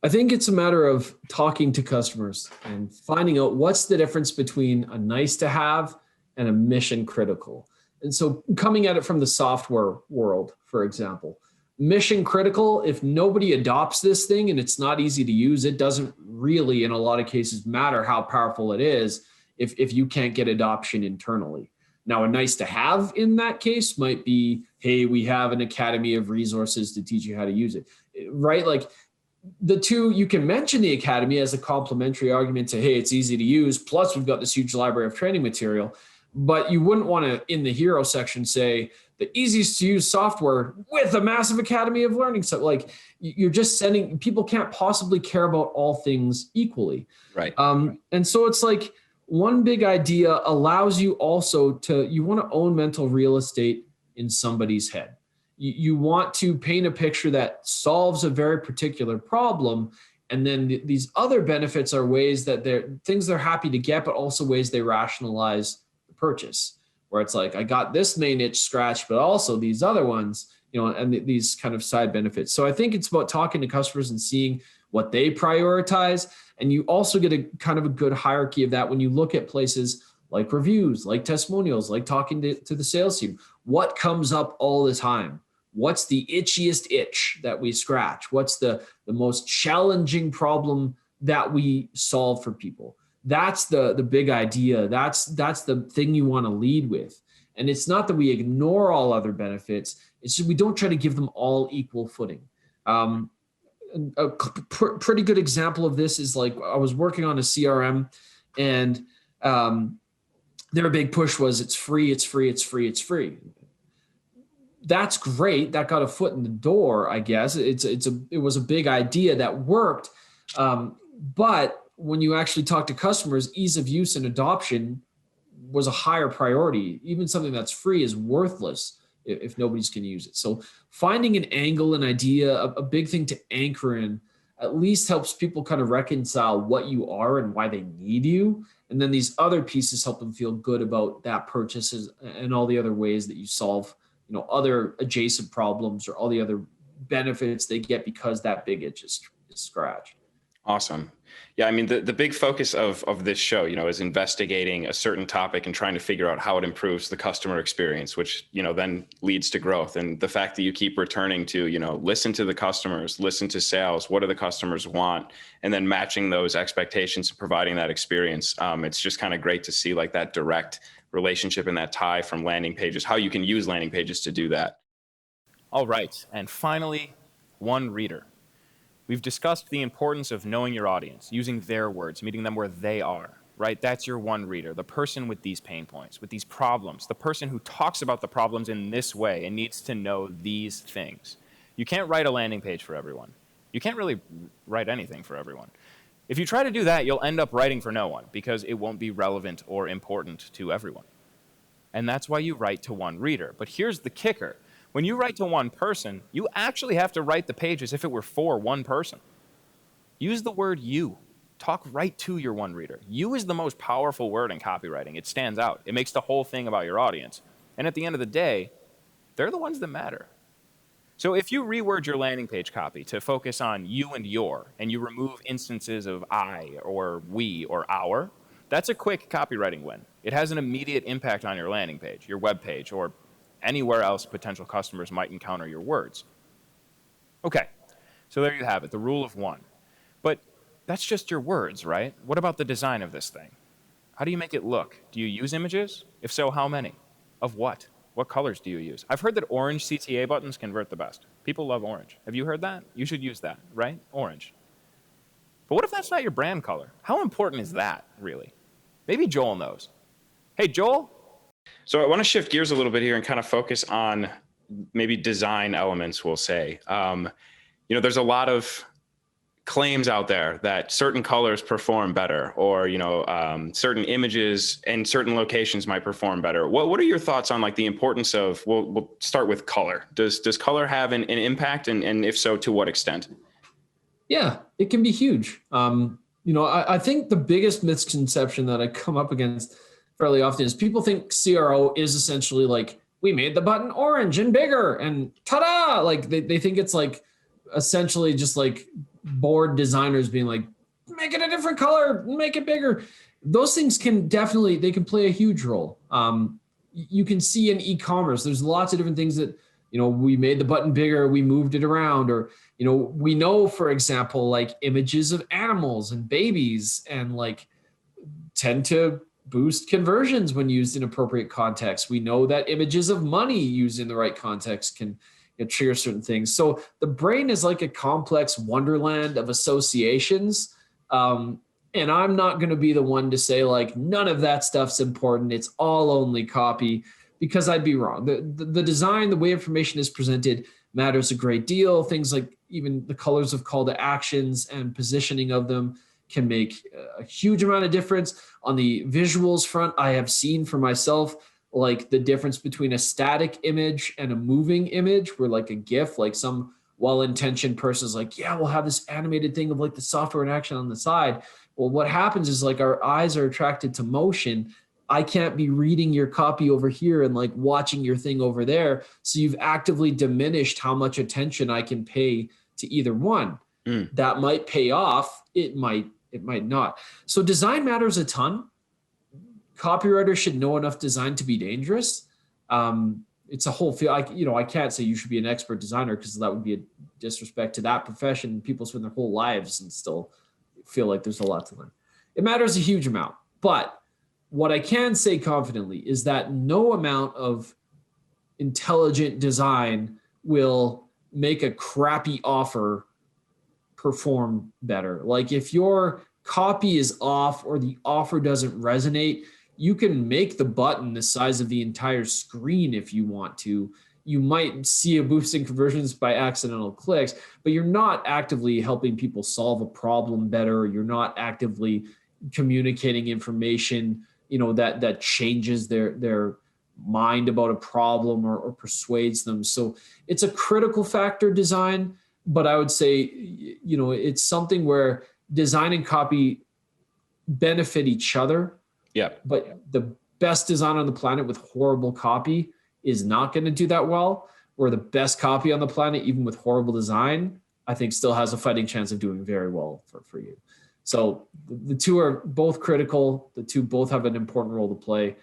I think it's a matter of talking to customers and finding out what's the difference between a nice to have and a mission critical. And so coming at it from the software world, for example, mission critical, if nobody adopts this thing and it's not easy to use, it doesn't really, in a lot of cases, matter how powerful it is if you can't get adoption internally. Now, a nice to have in that case might be, hey, we have an academy of resources to teach you how to use it, right? Like the two, you can mention the Academy as a complementary argument to, hey, it's easy to use. Plus, we've got this huge library of training material. But you wouldn't want to, in the hero section, say the easiest to use software with a massive Academy of Learning. So like you're just sending, people can't possibly care about all things equally. Right. And so it's like one big idea allows you also to, you want to own mental real estate in somebody's head. You want to paint a picture that solves a very particular problem. And then these other benefits are ways that things they're happy to get, but also ways they rationalize the purchase, where it's like, I got this main itch scratch, but also these other ones, and these kind of side benefits. So I think it's about talking to customers and seeing what they prioritize. And you also get a kind of a good hierarchy of that when you look at places like reviews, like testimonials, like talking to the sales team. What comes up all the time? What's the itchiest itch that we scratch? What's the most challenging problem that we solve for people? That's the big idea. That's the thing you want to lead with. And it's not that we ignore all other benefits. It's just we don't try to give them all equal footing. A pretty good example of this is like I was working on a CRM, and their big push was it's free, it's free, it's free, it's free. That's great. That got a foot in the door, I guess. It was a big idea that worked. But when you actually talk to customers, ease of use and adoption was a higher priority. Even something that's free is worthless if nobody's going to use it. So finding an angle, an idea, a big thing to anchor in at least helps people kind of reconcile what you are and why they need you. And then these other pieces help them feel good about that purchases and all the other ways that you solve other adjacent problems or all the other benefits they get because that big itch is scratched. Awesome. Yeah, I mean, the big focus of this show, is investigating a certain topic and trying to figure out how it improves the customer experience, which, then leads to growth. And the fact that you keep returning to, listen to the customers, listen to sales, what do the customers want, and then matching those expectations and providing that experience. It's just kind of great to see like that direct relationship and that tie from landing pages, how you can use landing pages to do that. All right, and finally, one reader. We've discussed the importance of knowing your audience, using their words, meeting them where they are, right? That's your one reader, the person with these pain points, with these problems, the person who talks about the problems in this way and needs to know these things. You can't write a landing page for everyone. You can't really write anything for everyone. If you try to do that, you'll end up writing for no one because it won't be relevant or important to everyone. And that's why you write to one reader. But here's the kicker. When you write to one person, you actually have to write the page as if it were for one person. Use the word you. Talk right to your one reader. You is the most powerful word in copywriting. It stands out. It makes the whole thing about your audience. And at the end of the day, they're the ones that matter. So if you reword your landing page copy to focus on you and your, and you remove instances of I or we or our, that's a quick copywriting win. It has an immediate impact on your landing page, your web page, or anywhere else potential customers might encounter your words. Okay, so there you have it, the rule of one. But that's just your words, right? What about the design of this thing? How do you make it look? Do you use images? If so, how many? Of what? What colors do you use? I've heard that orange CTA buttons convert the best. People love orange. Have you heard that? You should use that, right? Orange. But what if that's not your brand color? How important is that, really? Maybe Joel knows. Hey, Joel? So I want to shift gears a little bit here and kind of focus on maybe design elements, we'll say. There's a lot of claims out there that certain colors perform better, or, certain images and certain locations might perform better. What are your thoughts on like the importance of, we'll start with color. Does color have an impact? And if so, to what extent? Yeah, it can be huge. I think the biggest misconception that I come up against fairly often is people think CRO is essentially like, we made the button orange and bigger and ta-da! Like they think it's like essentially just like board designers being like, make it a different color, make it bigger. Those things can definitely, they can play a huge role. You can see in e-commerce, there's lots of different things that, we made the button bigger, we moved it around, or, we know, for example, like images of animals and babies and like tend to boost conversions when used in appropriate context. We know that images of money used in the right context can it triggers certain things. So the brain is like a complex wonderland of associations. And I'm not going to be the one to say like none of that stuff's important. It's all only copy, because I'd be wrong. The design, the way information is presented matters a great deal. Things like even the colors of call to actions and positioning of them can make a huge amount of difference. On the visuals front, I have seen for myself like the difference between a static image and a moving image, where like a GIF, like some well-intentioned person is like, yeah, we'll have this animated thing of like the software in action on the side. Well, what happens is like our eyes are attracted to motion. I can't be reading your copy over here and like watching your thing over there. So you've actively diminished how much attention I can pay to either one. That might pay off. It might not. So design matters a ton. Copywriters should know enough design to be dangerous. It's a whole field. I can't say you should be an expert designer, because that would be a disrespect to that profession. People spend their whole lives and still feel like there's a lot to learn. It matters a huge amount. But what I can say confidently is that no amount of intelligent design will make a crappy offer perform better. Like if your copy is off or the offer doesn't resonate, you can make the button the size of the entire screen if you want to. You might see a boost in conversions by accidental clicks, but you're not actively helping people solve a problem better. You're not actively communicating information, that changes their mind about a problem or persuades them. So it's a critical factor, design, but I would say, it's something where design and copy benefit each other. Yeah. But the best design on the planet with horrible copy is not going to do that well, where the best copy on the planet, even with horrible design, I think still has a fighting chance of doing very well for you. So the two are both critical. The two both have an important role to play.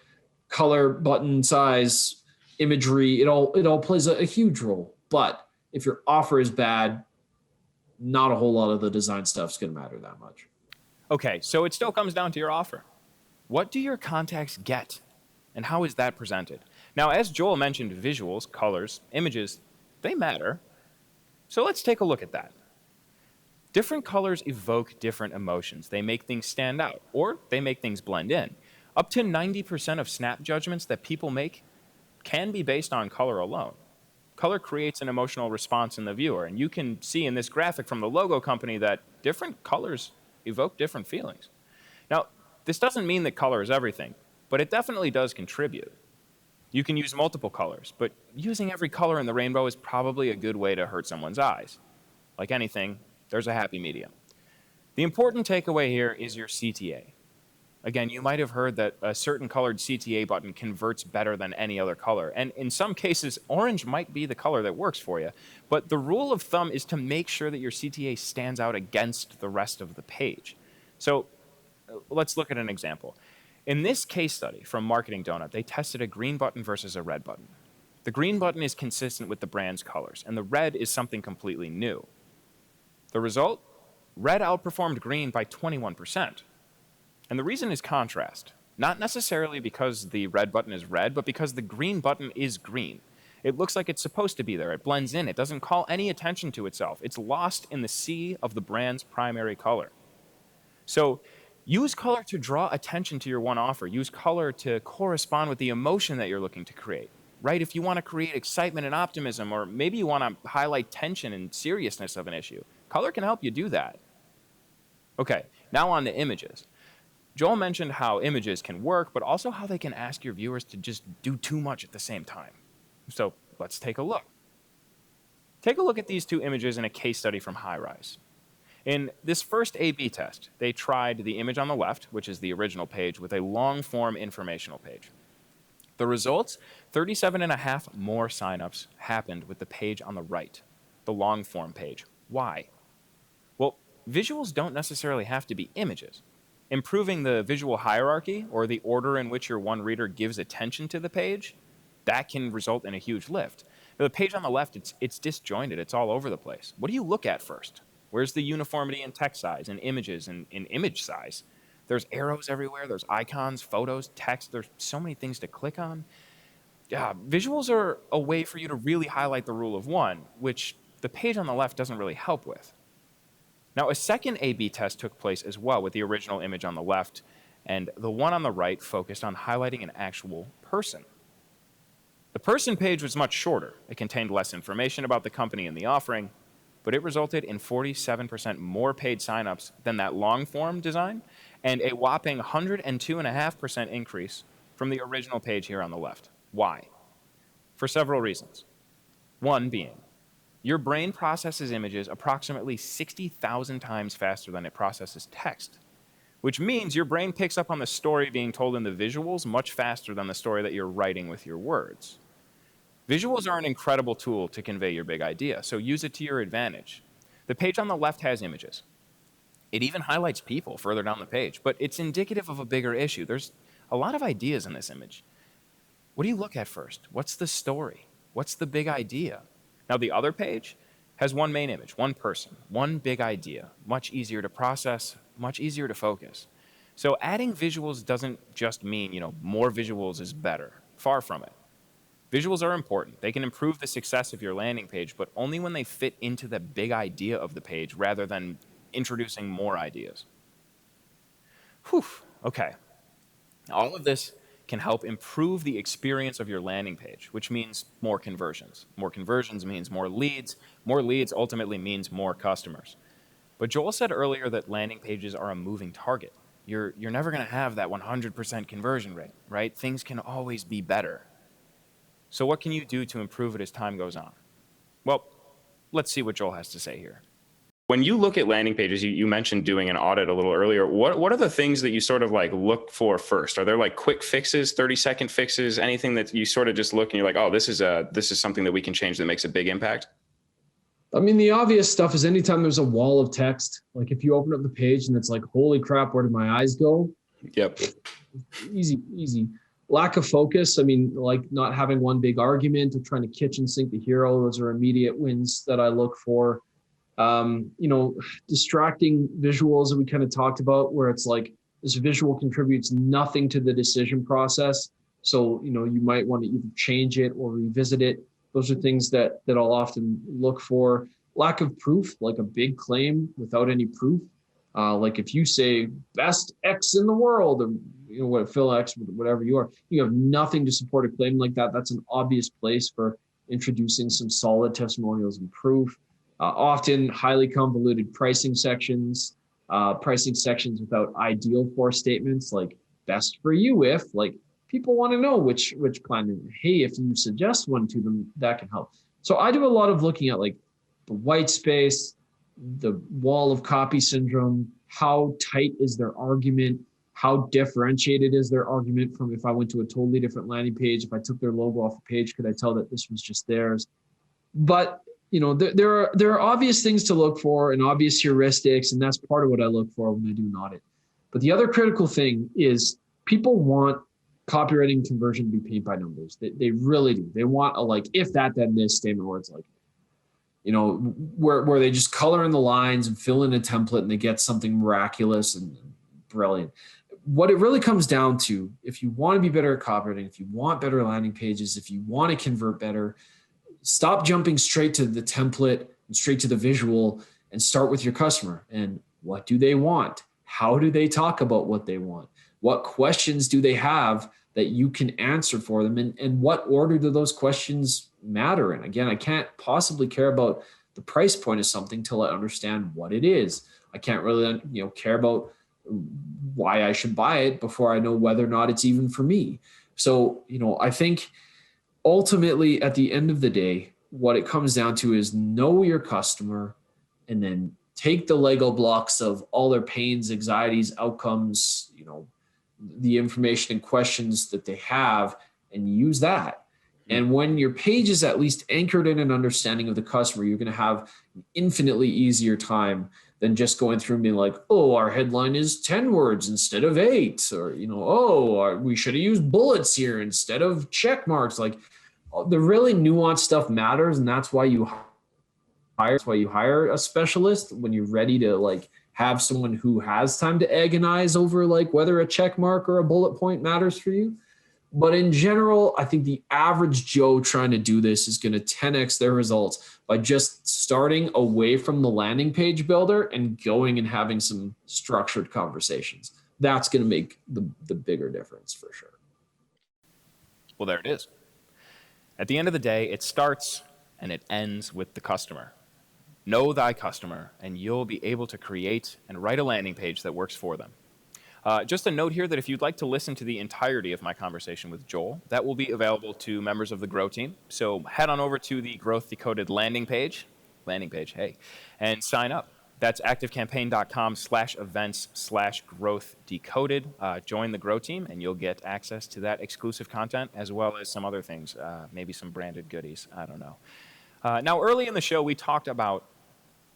Color, button size, imagery, it all plays a huge role. But if your offer is bad, not a whole lot of the design stuff's going to matter that much. Okay, so it still comes down to your offer. What do your contacts get, and how is that presented? Now, as Joel mentioned, visuals, colors, images, they matter. So let's take a look at that. Different colors evoke different emotions. They make things stand out, or they make things blend in. Up to 90% of snap judgments that people make can be based on color alone. Color creates an emotional response in the viewer, and you can see in this graphic from the logo company that different colors evoke different feelings. Now, this doesn't mean that color is everything, but it definitely does contribute. You can use multiple colors, but using every color in the rainbow is probably a good way to hurt someone's eyes. Like anything, there's a happy medium. The important takeaway here is your CTA. Again, you might have heard that a certain colored CTA button converts better than any other color, and in some cases, orange might be the color that works for you, but the rule of thumb is to make sure that your CTA stands out against the rest of the page. So let's look at an example. In this case study from Marketing Donut, they tested a green button versus a red button. The green button is consistent with the brand's colors, and the red is something completely new. The result? Red outperformed green by 21%. And the reason is contrast. Not necessarily because the red button is red, but because the green button is green. It looks like it's supposed to be there. It blends in. It doesn't call any attention to itself. It's lost in the sea of the brand's primary color. So use color to draw attention to your one offer. Use color to correspond with the emotion that you're looking to create, right? If you want to create excitement and optimism, or maybe you want to highlight tension and seriousness of an issue, color can help you do that. Okay, now on to images. Joel mentioned how images can work, but also how they can ask your viewers to just do too much at the same time. So let's take a look. Take a look at these two images in a case study from Highrise. In this first A/B test, they tried the image on the left, which is the original page, with a long-form informational page. The results, 37.5 more signups happened with the page on the right, the long-form page. Why? Well, visuals don't necessarily have to be images. Improving the visual hierarchy, or the order in which your one reader gives attention to the page, that can result in a huge lift. Now, the page on the left, it's disjointed. It's all over the place. What do you look at first? Where's the uniformity in text size and images and in image size? There's arrows everywhere. There's icons, photos, text. There's so many things to click on. visuals are a way for you to really highlight the rule of one, which the page on the left doesn't really help with. Now, a second A/B test took place as well with the original image on the left, and the one on the right focused on highlighting an actual person. The person page was much shorter. It contained less information about the company and the offering, but it resulted in 47% more paid signups than that long-form design, and a whopping 102.5% increase from the original page here on the left. Why? For several reasons. One being, your brain processes images approximately 60,000 times faster than it processes text, which means your brain picks up on the story being told in the visuals much faster than the story that you're writing with your words. Visuals are an incredible tool to convey your big idea, so use it to your advantage. The page on the left has images. It even highlights people further down the page, but it's indicative of a bigger issue. There's a lot of ideas in this image. What do you look at first? What's the story? What's the big idea? Now, the other page has one main image, one person, one big idea, much easier to process, much easier to focus. So adding visuals doesn't just mean, more visuals is better. Far from it. Visuals are important. They can improve the success of your landing page, but only when they fit into the big idea of the page rather than introducing more ideas. Whew, okay. All of this can help improve the experience of your landing page, which means more conversions. More conversions means more leads. More leads ultimately means more customers. But Joel said earlier that landing pages are a moving target. You're never going to have that 100% conversion rate, right? Things can always be better. So what can you do to improve it as time goes on? Well, let's see what Joel has to say here. When you look at landing pages, you mentioned doing an audit a little earlier. What are the things that you sort of look for first? Are there quick fixes, 30-second fixes, anything that you sort of just look and you're like, oh, this is something that we can change that makes a big impact? I mean, the obvious stuff is anytime there's a wall of text, like if you open up the page and it's like, holy crap, where did my eyes go? Yep. Easy. Lack of focus. I mean, not having one big argument or trying to kitchen sink the hero. Those are immediate wins that I look for. Distracting visuals that we kind of talked about, where it's like this visual contributes nothing to the decision process. So, you might want to either change it or revisit it. Those are things that I'll often look for. Lack of proof, like a big claim without any proof. Like if you say best X in the world, or what Phil X, whatever you are, you have nothing to support a claim like that. That's an obvious place for introducing some solid testimonials and proof. Often highly convoluted pricing sections without ideal for statements, like best for you if, people want to know which plan. And hey, if you suggest one to them, that can help. So I do a lot of looking at the white space, the wall of copy syndrome, how tight is their argument, how differentiated is their argument from if I went to a totally different landing page. If I took their logo off the page, could I tell that this was just theirs? But there are obvious things to look for and obvious heuristics, and that's part of what I look for when I do an audit. But the other critical thing is people want copywriting conversion to be paint by numbers. They really do. They want a if that, then this statement where it's where they just color in the lines and fill in a template and they get something miraculous and brilliant. What it really comes down to, if you want to be better at copywriting, if you want better landing pages, if you want to convert better, stop jumping straight to the template and straight to the visual and start with your customer. And what do they want? How do they talk about what they want? What questions do they have that you can answer for them? And what order do those questions matter in? Again, I can't possibly care about the price point of something till I understand what it is. I can't really, care about why I should buy it before I know whether or not it's even for me. So, I think ultimately at the end of the day, what it comes down to is know your customer and then take the Lego blocks of all their pains, anxieties, outcomes, the information and questions that they have and use that. And when your page is at least anchored in an understanding of the customer, you're going to have an infinitely easier time than just going through and being like, oh, our headline is 10 words instead of 8, or, we should have used bullets here instead of check marks. The really nuanced stuff matters. And that's why you hire a specialist when you're ready to have someone who has time to agonize over whether a check mark or a bullet point matters for you. But in general, I think the average Joe trying to do this is going to 10x their results by just starting away from the landing page builder and going and having some structured conversations. That's going to make the bigger difference for sure. Well, there it is. At the end of the day, it starts and it ends with the customer. Know thy customer, and you'll be able to create and write a landing page that works for them. Just a note here that if you'd like to listen to the entirety of my conversation with Joel, that will be available to members of the Grow team. So head on over to the Growth Decoded landing page, hey, and sign up. That's activecampaign.com/events/growth decoded. Join the Grow team, and you'll get access to that exclusive content as well as some other things, maybe some branded goodies. I don't know. Now, early in the show, we talked about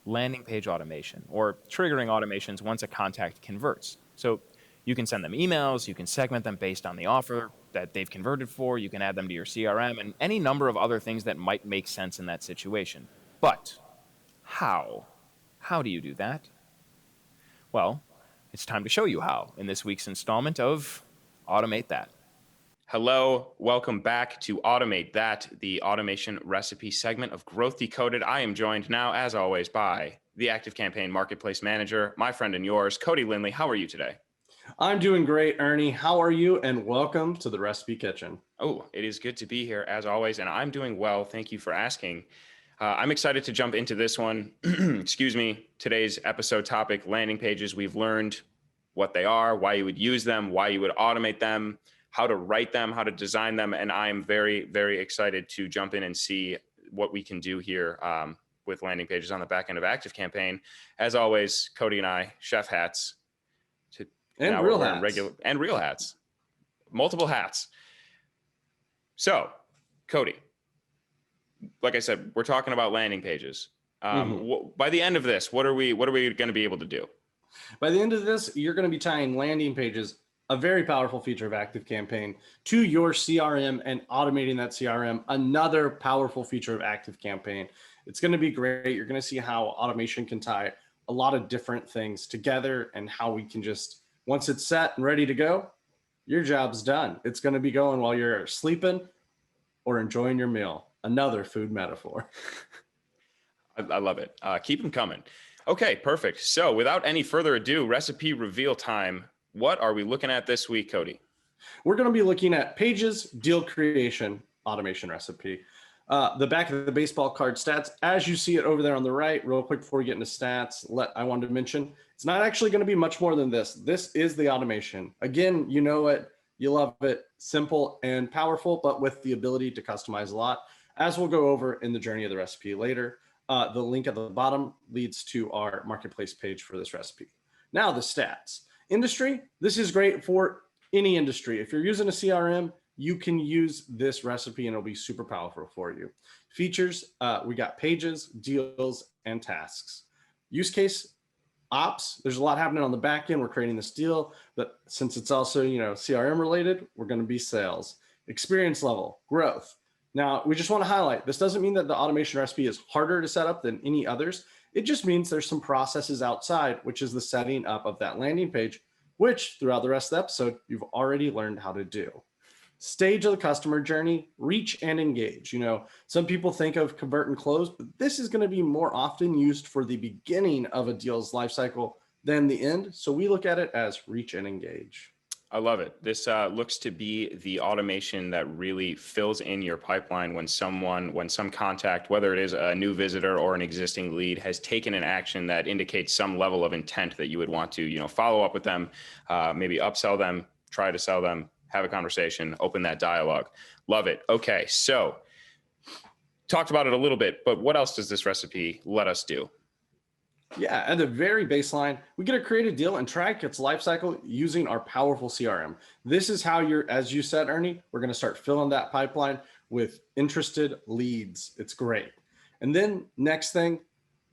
landing page automation or triggering automations once a contact converts. So you can send them emails, you can segment them based on the offer that they've converted for, you can add them to your CRM, and any number of other things that might make sense in that situation. But how? How do you do that? Well, it's time to show you how in this week's installment of Automate That. Hello, welcome back to Automate That, the automation recipe segment of Growth Decoded. I am joined now, as always, by the ActiveCampaign Marketplace Manager, my friend and yours, Cody Lindley. How are you today? I'm doing great, Ernie. How are you? And welcome to the Recipe Kitchen. Oh, it is good to be here, as always, and I'm doing well. Thank you for asking. I'm excited to jump into this one. Excuse me. Today's episode topic, landing pages. We've learned what they are, why you would use them, why you would automate them, how to write them, how to design them. And I'm very, very excited to jump in and see what we can do here with landing pages on the back end of ActiveCampaign. As always, Cody and I, chef hats. And real hats. And real hats. Multiple hats. So, Cody, like I said, we're talking about landing pages. By the end of this, what are we going to be able to do? By the end of this, you're going to be tying landing pages, a very powerful feature of ActiveCampaign, to your CRM and automating that CRM, another powerful feature of ActiveCampaign. It's going to be great. You're going to see how automation can tie a lot of different things together and how we can just, once it's set and ready to go, your job's done. It's going to be going while you're sleeping or enjoying your meal. Another food metaphor. I love it. Keep them coming. Okay, perfect. So without any further ado, recipe reveal time. What are we looking at this week, Cody? We're going to be looking at Pages Deal Creation Automation Recipe. The back of the baseball card stats, as you see it over there on the right, real quick before we get into stats, I wanted to mention, it's not actually going to be much more than this. This is the automation. Again, you know it, you love it, simple and powerful, but with the ability to customize a lot, as we'll go over in the journey of the recipe later. The link at the bottom leads to our marketplace page for this recipe. Now the stats. Industry, this is great for any industry. If you're using a CRM, you can use this recipe and it'll be super powerful for you. Features, we got pages, deals, and tasks. Use case, ops, there's a lot happening on the back end. We're creating this deal, but since it's also, CRM related, we're going to be sales. Experience level, growth. Now, we just want to highlight, this doesn't mean that the automation recipe is harder to set up than any others. It just means there's some processes outside, which is the setting up of that landing page, which throughout the rest of the episode, you've already learned how to do. Stage of the customer journey, reach and engage. Some people think of convert and close, but this is going to be more often used for the beginning of a deal's lifecycle than the end. So we look at it as reach and engage. I love it. This looks to be the automation that really fills in your pipeline when some contact, whether it is a new visitor or an existing lead, has taken an action that indicates some level of intent that you would want to, follow up with them, maybe upsell them, try to sell them, have a conversation, open that dialogue. Love it. Okay, so talked about it a little bit, but what else does this recipe let us do? Yeah, at the very baseline, we get to create a deal and track its life cycle using our powerful CRM. This is how as you said, Ernie, we're going to start filling that pipeline with interested leads. It's great. And then next thing,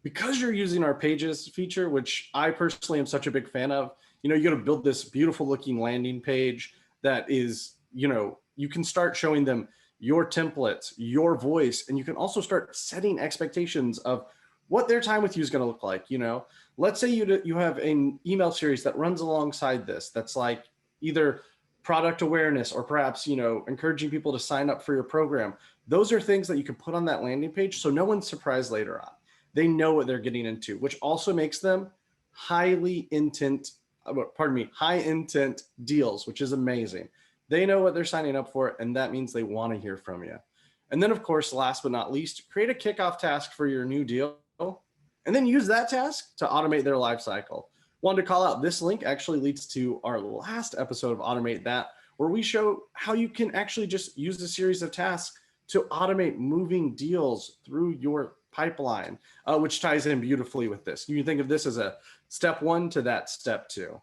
because you're using our pages feature, which I personally am such a big fan of, you're going to build this beautiful looking landing page that is, you can start showing them your templates, your voice, and you can also start setting expectations of what their time with you is going to look like. Let's say you have an email series that runs alongside this. That's like either product awareness, or perhaps, encouraging people to sign up for your program. Those are things that you can put on that landing page so no one's surprised later on. They know what they're getting into, which also makes them high intent deals, which is amazing. They know what they're signing up for, and that means they want to hear from you. And then, of course, last but not least, create a kickoff task for your new deal, and then use that task to automate their life cycle. Wanted to call out, this link actually leads to our last episode of Automate That, where we show how you can actually just use a series of tasks to automate moving deals through your pipeline, which ties in beautifully with this. You can think of this as a step 1 to that step 2.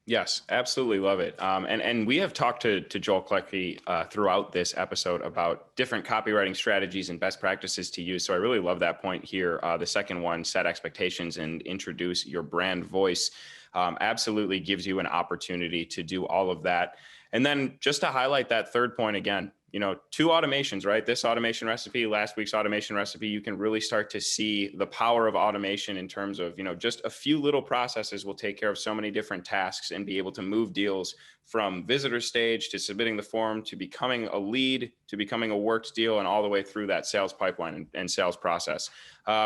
Yes, absolutely love it. And we have talked to Joel Klecki throughout this episode about different copywriting strategies and best practices to use. So I really love that point here. The second one, set expectations and introduce your brand voice, absolutely gives you an opportunity to do all of that. And then just to highlight that third point again, 2 automations, right? This automation recipe, last week's automation recipe, you can really start to see the power of automation in terms of, just a few little processes will take care of so many different tasks and be able to move deals from visitor stage to submitting the form to becoming a lead to becoming a worked deal and all the way through that sales pipeline and sales process.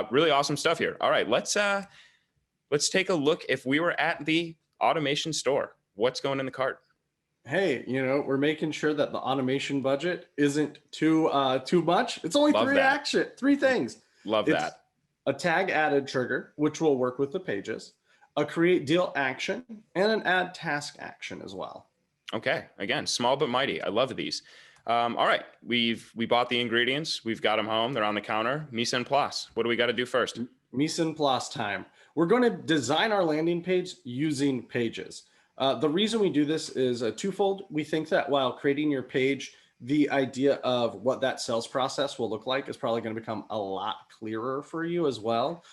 Really awesome stuff here. All right, let's take a look. If we were at the automation store, what's going in the cart? Hey, we're making sure that the automation budget isn't too much. It's only three things. Love It's that. A tag added trigger, which will work with the pages, a create deal action, and an add task action as well. Okay. Again, small but mighty. I love these. All right. We bought the ingredients. We've got them home. They're on the counter. Mise en place. What do we got to do first? Mise en place time. We're going to design our landing page using pages. The reason we do this is twofold. We think that while creating your page, the idea of what that sales process will look like is probably going to become a lot clearer for you as well.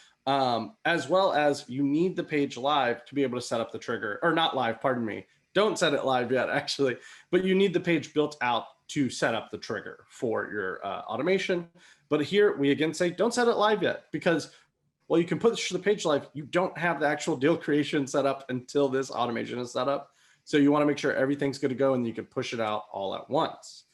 As well as you need the page live to be able to set up the trigger, or not live, pardon me. Don't set it live yet, actually, but you need the page built out to set up the trigger for your automation. But here we again say, don't set it live yet, because well, you can push the page live. You don't have the actual deal creation set up until this automation is set up. So you want to make sure everything's good to go and you can push it out all at once.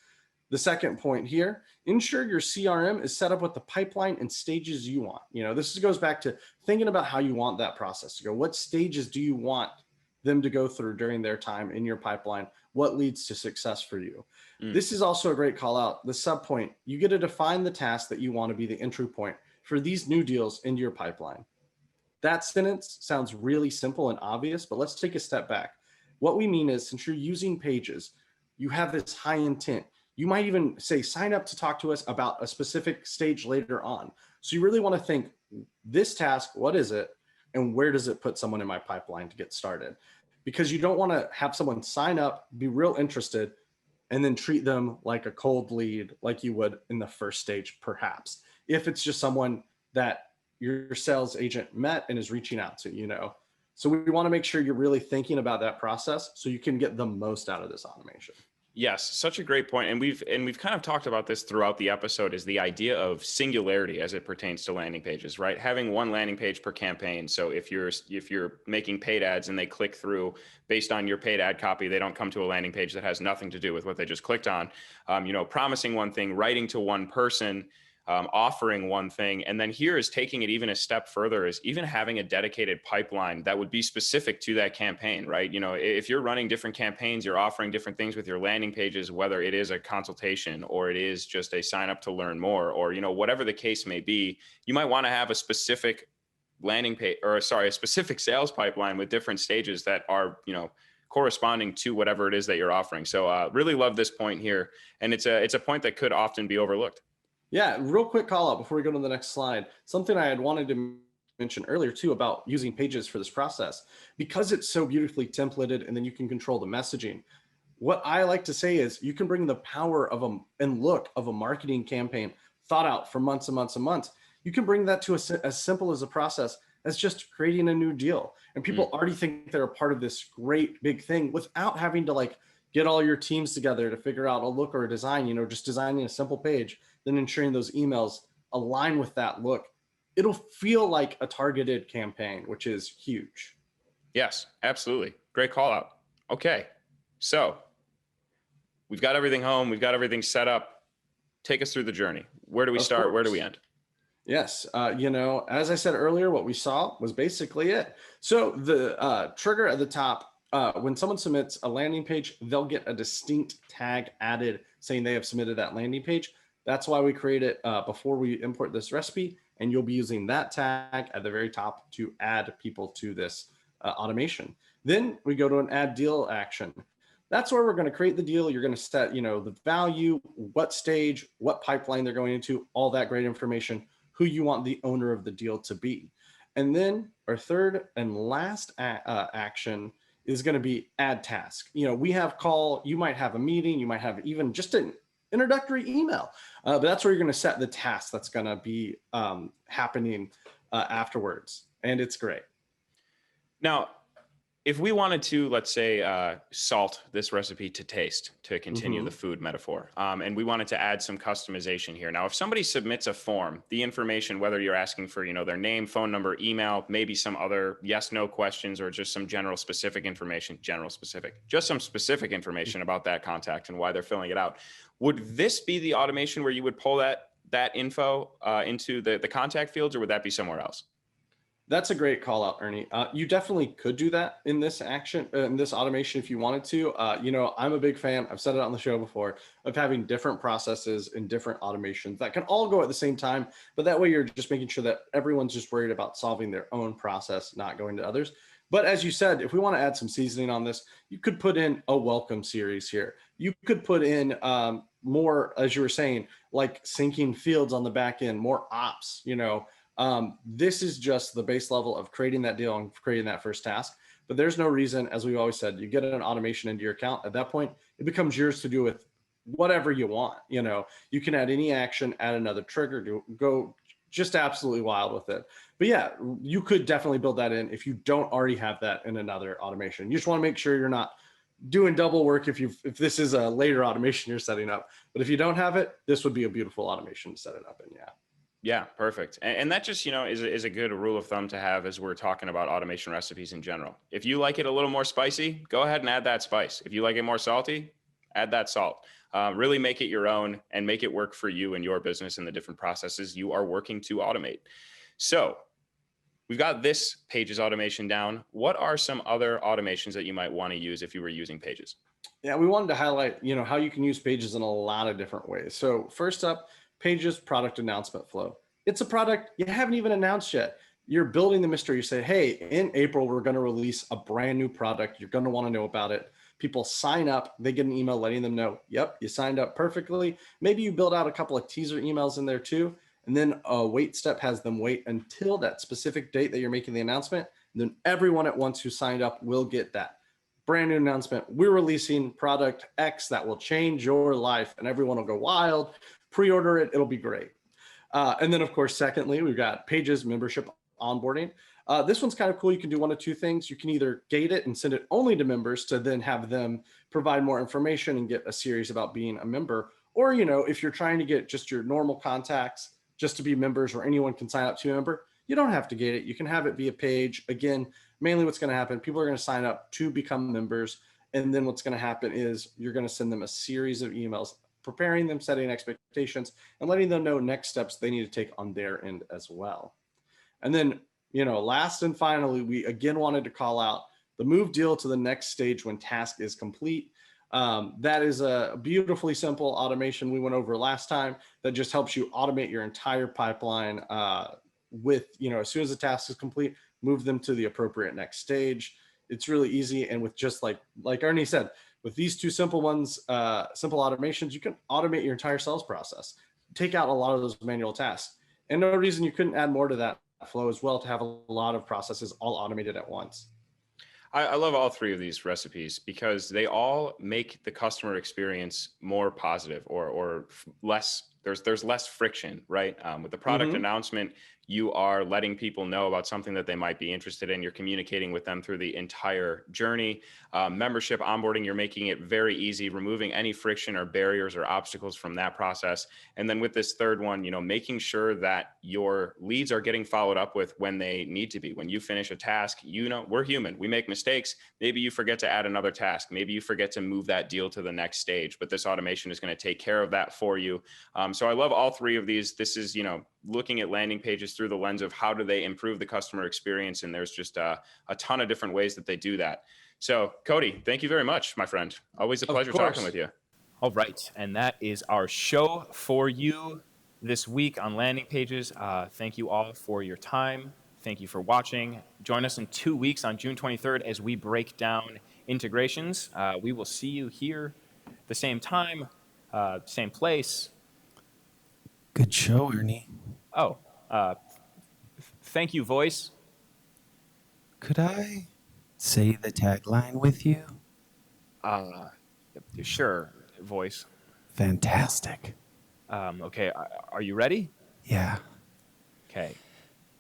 The second point here, ensure your CRM is set up with the pipeline and stages you want. This goes back to thinking about how you want that process to go. What stages do you want them to go through during their time in your pipeline? What leads to success for you? This is also a great call out. The sub point, you get to define the task that you want to be the entry point for these new deals into your pipeline. That sentence sounds really simple and obvious, but let's take a step back. What we mean is, since you're using pages, you have this high intent. You might even say, sign up to talk to us about a specific stage later on. So you really want to think, this task, what is it? And where does it put someone in my pipeline to get started? Because you don't want to have someone sign up, be real interested, and then treat them like a cold lead, like you would in the first stage, perhaps. If it's just someone that your sales agent met and is reaching out to, So we want to make sure you're really thinking about that process so you can get the most out of this automation. Yes, such a great point. And we've kind of talked about this throughout the episode, is the idea of singularity as it pertains to landing pages, right? Having one landing page per campaign. So if you're making paid ads and they click through based on your paid ad copy, they don't come to a landing page that has nothing to do with what they just clicked on. Promising one thing, writing to one person, offering one thing. And then here is taking it even a step further, is even having a dedicated pipeline that would be specific to that campaign, right? If you're running different campaigns, you're offering different things with your landing pages, whether it is a consultation or it is just a sign up to learn more, or, whatever the case may be, you might want to have a specific landing page, a specific sales pipeline with different stages that are, corresponding to whatever it is that you're offering. So really love this point here. And it's a point that could often be overlooked. Yeah, real quick call out before we go to the next slide. Something I had wanted to mention earlier too about using pages for this process, because it's so beautifully templated and then you can control the messaging. What I like to say is you can bring the power of look of a marketing campaign thought out for months and months and months. You can bring that to as simple as a process as just creating a new deal. And people already think they're a part of this great big thing without having to get all your teams together to figure out a look or a design, just designing a simple page, then ensuring those emails align with that look. It'll feel like a targeted campaign, which is huge. Yes, absolutely. Great call out. Okay. So we've got everything home, we've got everything set up. Take us through the journey. Where do we start? Where do we end? Yes. As I said earlier, what we saw was basically it. So the trigger at the top, when someone submits a landing page, they'll get a distinct tag added saying they have submitted that landing page. That's why we create it before we import this recipe. And you'll be using that tag at the very top to add people to this automation. Then we go to an add deal action. That's where we're going to create the deal. You're going to set, the value, what stage, what pipeline they're going into, all that great information, who you want the owner of the deal to be. And then our third and last action is going to be add task. We have call, you might have a meeting, you might have even just an introductory email, but that's where you're going to set the task that's going to be happening afterwards. And it's great. Now, if we wanted to, let's say, salt this recipe to taste, to continue the food metaphor, and we wanted to add some customization here. Now, if somebody submits a form, the information, whether you're asking for, their name, phone number, email, maybe some other yes, no questions, or just some specific information about that contact and why they're filling it out. Would this be the automation where you would pull that info into the contact fields, or would that be somewhere else? That's a great call out, Ernie. You definitely could do that in this action, in this automation, if you wanted to. I'm a big fan, I've said it on the show before, of having different processes and different automations that can all go at the same time. But that way you're just making sure that everyone's just worried about solving their own process, not going to others. But as you said, if we want to add some seasoning on this, you could put in a welcome series here. You could put in more, as you were saying, like syncing fields on the back end, more ops, this is just the base level of creating that deal and creating that first task. But there's no reason, as we've always said, you get an automation into your account. At that point, it becomes yours to do with whatever you want. You can add any action, add another trigger, go just absolutely wild with it. But yeah, you could definitely build that in if you don't already have that in another automation. You just want to make sure you're not doing double work if this is a later automation you're setting up. But if you don't have it, this would be a beautiful automation to set it up in. Yeah. Yeah, perfect. And that just, is a good rule of thumb to have as we're talking about automation recipes in general. If you like it a little more spicy, go ahead and add that spice. If you like it more salty, add that salt. Really make it your own and make it work for you and your business and the different processes you are working to automate. So we've got this Pages automation down. What are some other automations that you might want to use if you were using Pages? Yeah, we wanted to highlight, how you can use Pages in a lot of different ways. So first up, Pages product announcement flow. It's a product you haven't even announced yet. You're building the mystery. You say, hey, in April, we're going to release a brand new product. You're going to want to know about it. People sign up. They get an email letting them know, yep, you signed up perfectly. Maybe you build out a couple of teaser emails in there too. And then a wait step has them wait until that specific date that you're making the announcement. And then everyone at once who signed up will get that brand new announcement. We're releasing product X that will change your life, and everyone will go wild. Pre-order it, it'll be great. And then of course, secondly, we've got Pages membership onboarding. This one's kind of cool. You can do one of two things. You can either gate it and send it only to members to then have them provide more information and get a series about being a member. Or, if you're trying to get just your normal contacts just to be members, or anyone can sign up to a member, you don't have to gate it. You can have it via page. Again, mainly what's going to happen, people are going to sign up to become members. And then what's going to happen is you're going to send them a series of emails preparing them, setting expectations, and letting them know next steps they need to take on their end as well. And then, last and finally, we again wanted to call out the move deal to the next stage when task is complete. That is a beautifully simple automation we went over last time that just helps you automate your entire pipeline with, as soon as the task is complete, move them to the appropriate next stage. It's really easy. And with just like Ernie said, with these two simple ones, simple automations, you can automate your entire sales process, take out a lot of those manual tasks. And no reason you couldn't add more to that flow as well to have a lot of processes all automated at once. I love all three of these recipes because they all make the customer experience more positive or less there's less friction, right? With the product announcement, you are letting people know about something that they might be interested in. You're communicating with them through the entire journey. Membership onboarding, you're making it very easy, removing any friction or barriers or obstacles from that process. And then with this third one, you know, making sure that your leads are getting followed up with when they need to be. When you finish a task, you know, we're human, we make mistakes. Maybe you forget to add another task. Maybe you forget to move that deal to the next stage, but this automation is going to take care of that for you. So I love all three of these. This is, you know, looking at landing pages through the lens of how do they improve the customer experience. And there's just a ton of different ways that they do that. So Cody, thank you very much, my friend. Always a pleasure talking with you. All right. And that is our show for you this week on landing pages. Thank you all for your time. Thank you for watching. Join us in 2 weeks on June 23rd as we break down integrations. We will see you here the same time, same place. Good show, Ernie. Oh, thank you, voice. Could I say the tagline with you? Sure, voice. Fantastic. Okay, are you ready? Yeah. Okay.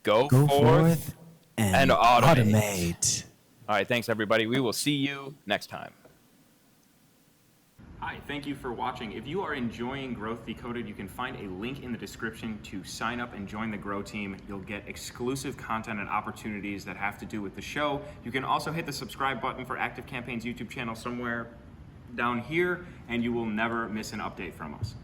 Go forth and automate. All right, thanks, everybody. We will see you next time. Hi, thank you for watching. If you are enjoying Growth Decoded, you can find a link in the description to sign up and join the Grow team. You'll get exclusive content and opportunities that have to do with the show. You can also hit the subscribe button for Active Campaign's YouTube channel somewhere down here, and you will never miss an update from us.